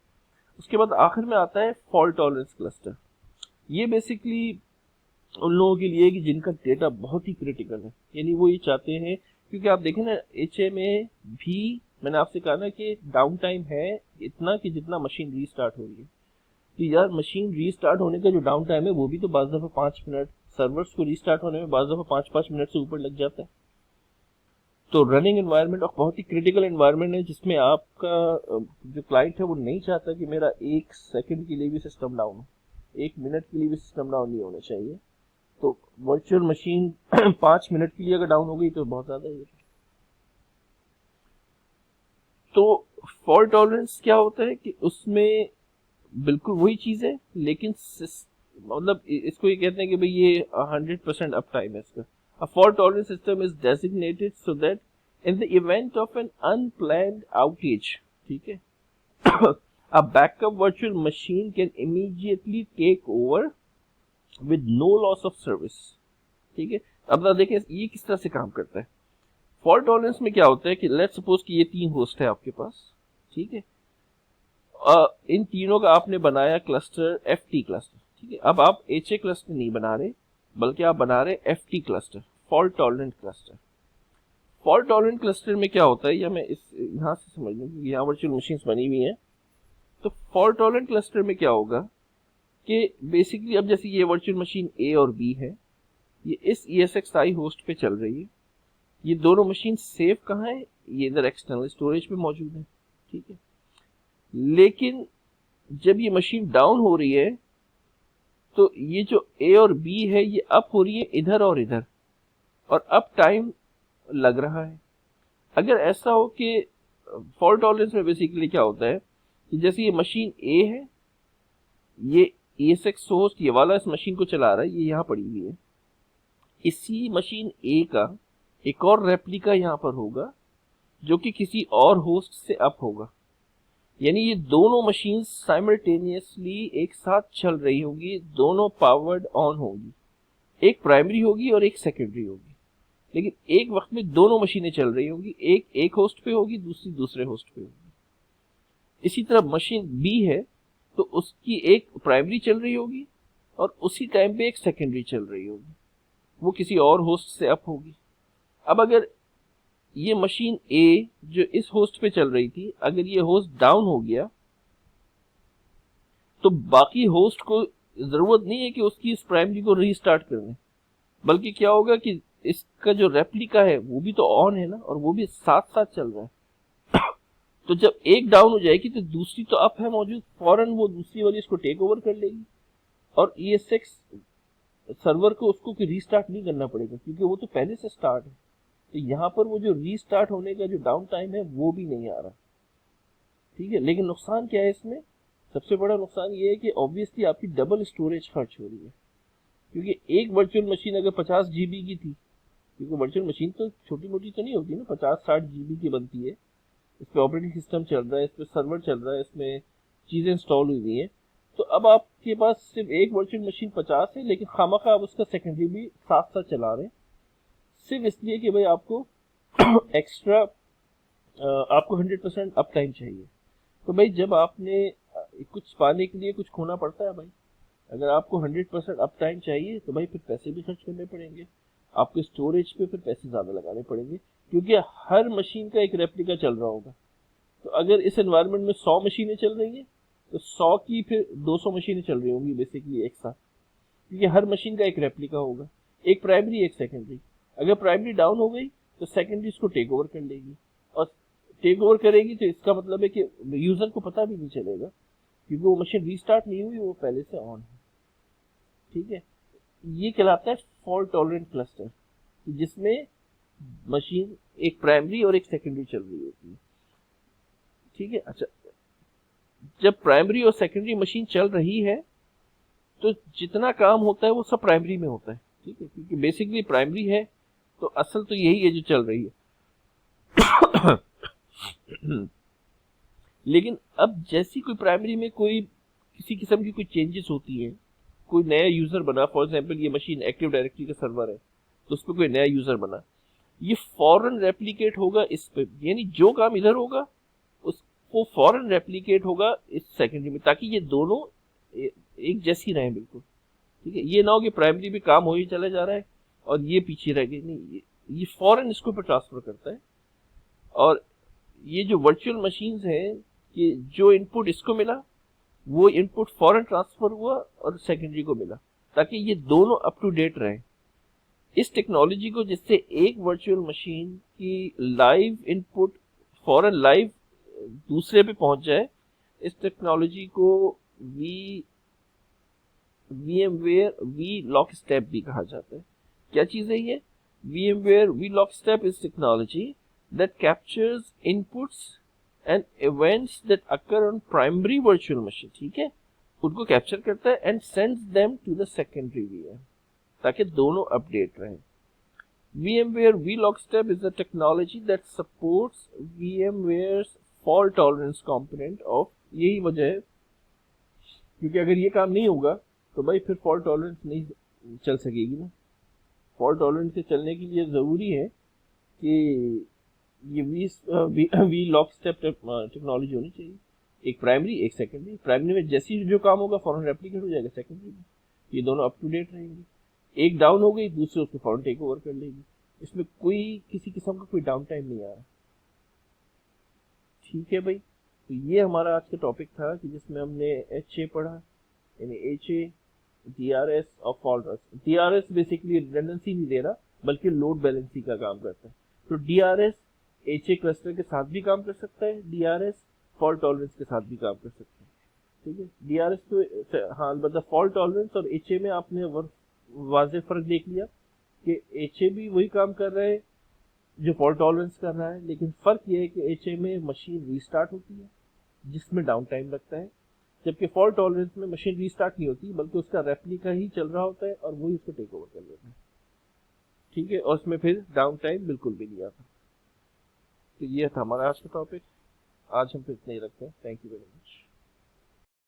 उसके बाद आखिर में आता है फॉल्ट टॉलरेंस क्लस्टर। ये बेसिकली उन लोगों के लिए कि जिनका डेटा बहुत ही क्रिटिकल है, यानी वो ये चाहते हैं, क्योंकि आप देखें ना एचए में भी मैंने आपसे कहा ना कि डाउन टाइम है इतना कि जितना मशीन रीस्टार्ट हो रही है। तो यार मशीन रीस्टार्ट होने का जो डाउन टाइम है वो भी तो बाज़ दफ़ा 5 मिनट, सर्वर्स को रीस्टार्ट होने में बाज़ दफ़ा 5-5 मिनट से ऊपर लग जाता है। तो रनिंग एनवायरनमेंट और बहुत ही क्रिटिकल एनवायरनमेंट है जिसमें आपका जो क्लाइंट है वो नहीं चाहता कि मेरा 1 सेकंड के लिए भी सिस्टम डाउन हो, 1 मिनट के लिए भी सिस्टम डाउन नहीं होना चाहिए। तो वर्चुअल मशीन 5 मिनट के लिए अगर डाउन हो गई तो बहुत ज़्यादा है। तो फॉल्ट टॉलरेंस क्या होता है कि उसमें बिल्कुल वही चीज़ है, लेकिन मतलब इसको ये कहते हैं कि भाई ये 100% अप टाइम है इसका। A fault tolerance system is designated so that in the event of an unplanned outage, ठीक है, a backup virtual machine can immediately take over with no loss of service। ठीक है, अब देखें ये किस तरह से काम करता है। फॉल्ट टॉलरेंस में क्या होता है कि लेट्स सपोज कि ये 3 होस्ट है आपके पास, ठीक है, इन तीनों का आपने बनाया क्लस्टर एफटी क्लस्टर। ठीक है, अब आप एचए क्लस्टर नहीं बना रहे बल्कि आप बना रहे FT cluster, fault tolerant cluster. Fault tolerant cluster में क्या होता है, या मैं इस यहां से समझ लूं क्योंकि यहाँ वर्चुअल मशीन्स बनी हुई हैं। तो फॉल्ट टॉलरेंट क्लस्टर में क्या होगा कि बेसिकली अब जैसे ये वर्चुअल मशीन ए और बी है, ये इस ESXi होस्ट पे चल रही है। ये दोनों मशीन सेव कहाँ है, ये इधर एक्सटर्नल स्टोरेज पे मौजूद है। ठीक है, लेकिन जब ये मशीन डाउन हो रही है तो ये जो ए और बी है ये अप हो रही है इधर और इधर, और अप टाइम लग रहा है। अगर ऐसा हो कि फॉल्ट टॉलरेंस में बेसिकली क्या होता है कि जैसे ये मशीन ए है, ये ESX होस्ट ये वाला इस मशीन को चला रहा है, ये यहाँ पड़ी हुई है। इसी मशीन ए का एक और रेप्लिका यहाँ पर होगा जो कि किसी और होस्ट से अप होगा। यानी ये दोनों मशीन साइमल्टेनियसली एक साथ चल रही होंगी, दोनों पावर्ड ऑन होंगी। एक प्राइमरी होगी और एक सेकेंडरी होगी, लेकिन एक वक्त में दोनों मशीनें चल रही होंगी। एक होस्ट पे होगी, दूसरी दूसरे होस्ट पे होगी। इसी तरह मशीन बी है तो उसकी एक प्राइमरी चल रही होगी और उसी टाइम पे एक सेकेंडरी चल रही होगी, वो किसी और होस्ट से अप होगी। अब अगर ये मशीन ए जो इस होस्ट पे चल रही थी, अगर ये होस्ट डाउन हो गया तो बाकी होस्ट को जरूरत नहीं है कि उसकी इस प्राइमरी को रीस्टार्ट करने, बल्कि क्या होगा कि इसका जो रेप्लिका है वो भी तो ऑन है ना, और वो भी साथ साथ चल रहा है। तो जब एक डाउन हो जाएगी तो दूसरी तो अप है मौजूद, फौरन वो दूसरी वाली इसको टेक ओवर कर लेगी और ESX सर्वर को उसको रीस्टार्ट नहीं करना पड़ेगा क्योंकि वो तो पहले से स्टार्ट है। तो यहाँ पर वो जो रीस्टार्ट होने का जो डाउन टाइम है वो भी नहीं आ रहा। ठीक है, लेकिन नुकसान क्या है इसमें, सबसे बड़ा नुकसान ये है कि ऑब्वियसली आपकी डबल स्टोरेज खर्च हो रही है। क्योंकि एक वर्चुअल मशीन अगर 50 GB की थी, क्योंकि वर्चुअल मशीन तो छोटी मोटी तो नहीं होती ना, 50-60 GB की बनती है। इस पर ऑपरेटिंग सिस्टम चल रहा है, इस पर सर्वर चल रहा है, इसमें चीज़ें इंस्टॉल हुई हैं। तो अब आपके पास सिर्फ एक वर्चुअल मशीन 50 है, लेकिन खामखा आप उसका सेकेंडरी भी साथ साथ चला रहे हैं, सिर्फ इसलिए कि भाई आपको एक्स्ट्रा आपको 100% अप टाइम चाहिए। तो भाई जब आपने कुछ पाने के लिए कुछ खोना पड़ता है भाई। अगर आपको 100% अप टाइम चाहिए तो भाई फिर पैसे भी खर्च करने पड़ेंगे, आपके स्टोरेज पे फिर पैसे ज़्यादा लगाने पड़ेंगे, क्योंकि हर मशीन का एक रेप्लिका चल रहा होगा। तो अगर इस एनवायरनमेंट में 100 मशीनें चल रही हैं तो 100 की फिर 200 मशीनें चल रही होंगी बेसिकली एक साथ, क्योंकि हर मशीन का एक रेप्लिका होगा, एक प्राइमरी एक सेकेंडरी। अगर प्राइमरी डाउन हो गई तो सेकेंडरी इसको टेक ओवर कर लेगी, और टेक ओवर करेगी तो इसका मतलब है कि यूजर को पता भी नहीं चलेगा, क्योंकि वो मशीन रीस्टार्ट नहीं हुई, वो पहले से ऑन है। ठीक है, ये कहलाता है फॉल्ट टॉलरेंट क्लस्टर, जिसमें मशीन एक प्राइमरी और एक सेकेंडरी चल रही होती है। ठीक है, अच्छा, जब प्राइमरी और सेकेंडरी मशीन चल रही है तो जितना काम होता है वो सब प्राइमरी में होता है। ठीक है, क्योंकि बेसिकली प्राइमरी है तो असल तो यही है जो चल रही है। लेकिन अब जैसी कोई प्राइमरी में कोई किसी किस्म की कोई चेंजेस होती है, कोई नया यूजर बना, फॉर एग्जांपल ये मशीन एक्टिव डायरेक्टरी का सर्वर है, तो उस पर कोई नया यूजर बना, ये फौरन रेप्लिकेट होगा इस पे, यानी जो काम इधर होगा उसको फौरन रेप्लिकेट होगा इस सेकेंडरी में, ताकि ये दोनों एक जैसी रहें बिल्कुल। ठीक है, ये ना हो कि प्राइमरी भी काम हो ही चला जा रहा है और ये पीछे रह गई, नहीं, ये फौरन इसको पे ट्रांसफर करता है। और ये जो वर्चुअल मशीन्स हैं, कि जो इनपुट इसको मिला वो इनपुट फौरन ट्रांसफर हुआ और सेकेंडरी को मिला, ताकि ये दोनों अप टू डेट रहें। इस टेक्नोलॉजी को, जिससे एक वर्चुअल मशीन की लाइव इनपुट फौरन लाइव दूसरे पे पहुंच जाए, इस टेक्नोलॉजी को VMware vLockstep भी कहा जाता है। क्या चीज है ये? VMware vLockstep is technology that captures inputs and events that occur on primary virtual machine। ठीक है, उनको कैप्चर करता है and sends them to the secondary VM, ताकि दोनों अपडेट रहें। VMware vLockstep is a technology that supports VMware's fault tolerance component of, यही वजह है, क्योंकि अगर ये काम नहीं होगा तो भाई फिर फॉल्ट टॉलरेंस नहीं चल सकेगी ना। फॉल्ट टॉलरेंस के चलने के लिए ज़रूरी है कि ये वी लॉक स्टेप टेक्नोलॉजी होनी चाहिए, एक प्राइमरी एक सेकेंडरी। प्राइमरी में जैसी जो काम होगा फॉरन रेप्लिकेट हो जाएगा सेकेंडरी में, ये दोनों अप टू डेट रहेंगे। एक डाउन हो गई, दूसरे उसको फॉरन टेक ओवर कर लेगी, इसमें कोई किसी किस्म का कोई डाउन टाइम नहीं आ रहा। ठीक है भाई, तो ये हमारा आज का टॉपिक था कि जिसमें हमने HA पढ़ा, यानी HA DRS और fault tolerance. DRS basically redundancy नहीं दे रहा, बल्कि लोड बैलेंसिंग का काम करता है। तो DRS HA क्लस्टर के साथ भी काम कर सकता है, DRS फॉल्ट टॉलरेंस के साथ भी काम कर सकता है। ठीक है, DRS तो हाँ, मतलब फॉल्ट टॉलरेंस और HA में आपने वाज़ेह फर्क देख लिया कि HA भी वही काम कर रहा है जो फॉल्ट टॉलरेंस कर रहा है, लेकिन फर्क ये है कि HA में मशीन रीस्टार्ट होती है जिसमें डाउन टाइम लगता है, जबकि फॉल्ट टॉलरेंस में मशीन रीस्टार्ट नहीं होती, बल्कि उसका रेप्लिका ही चल रहा होता है और वही उसको टेक ओवर कर लेता है। ठीक है, और उसमें फिर डाउन टाइम बिल्कुल भी नहीं आता। तो ये था हमारा आज का टॉपिक। आज हम फिर इतना ही रखते हैं। Thank you very much.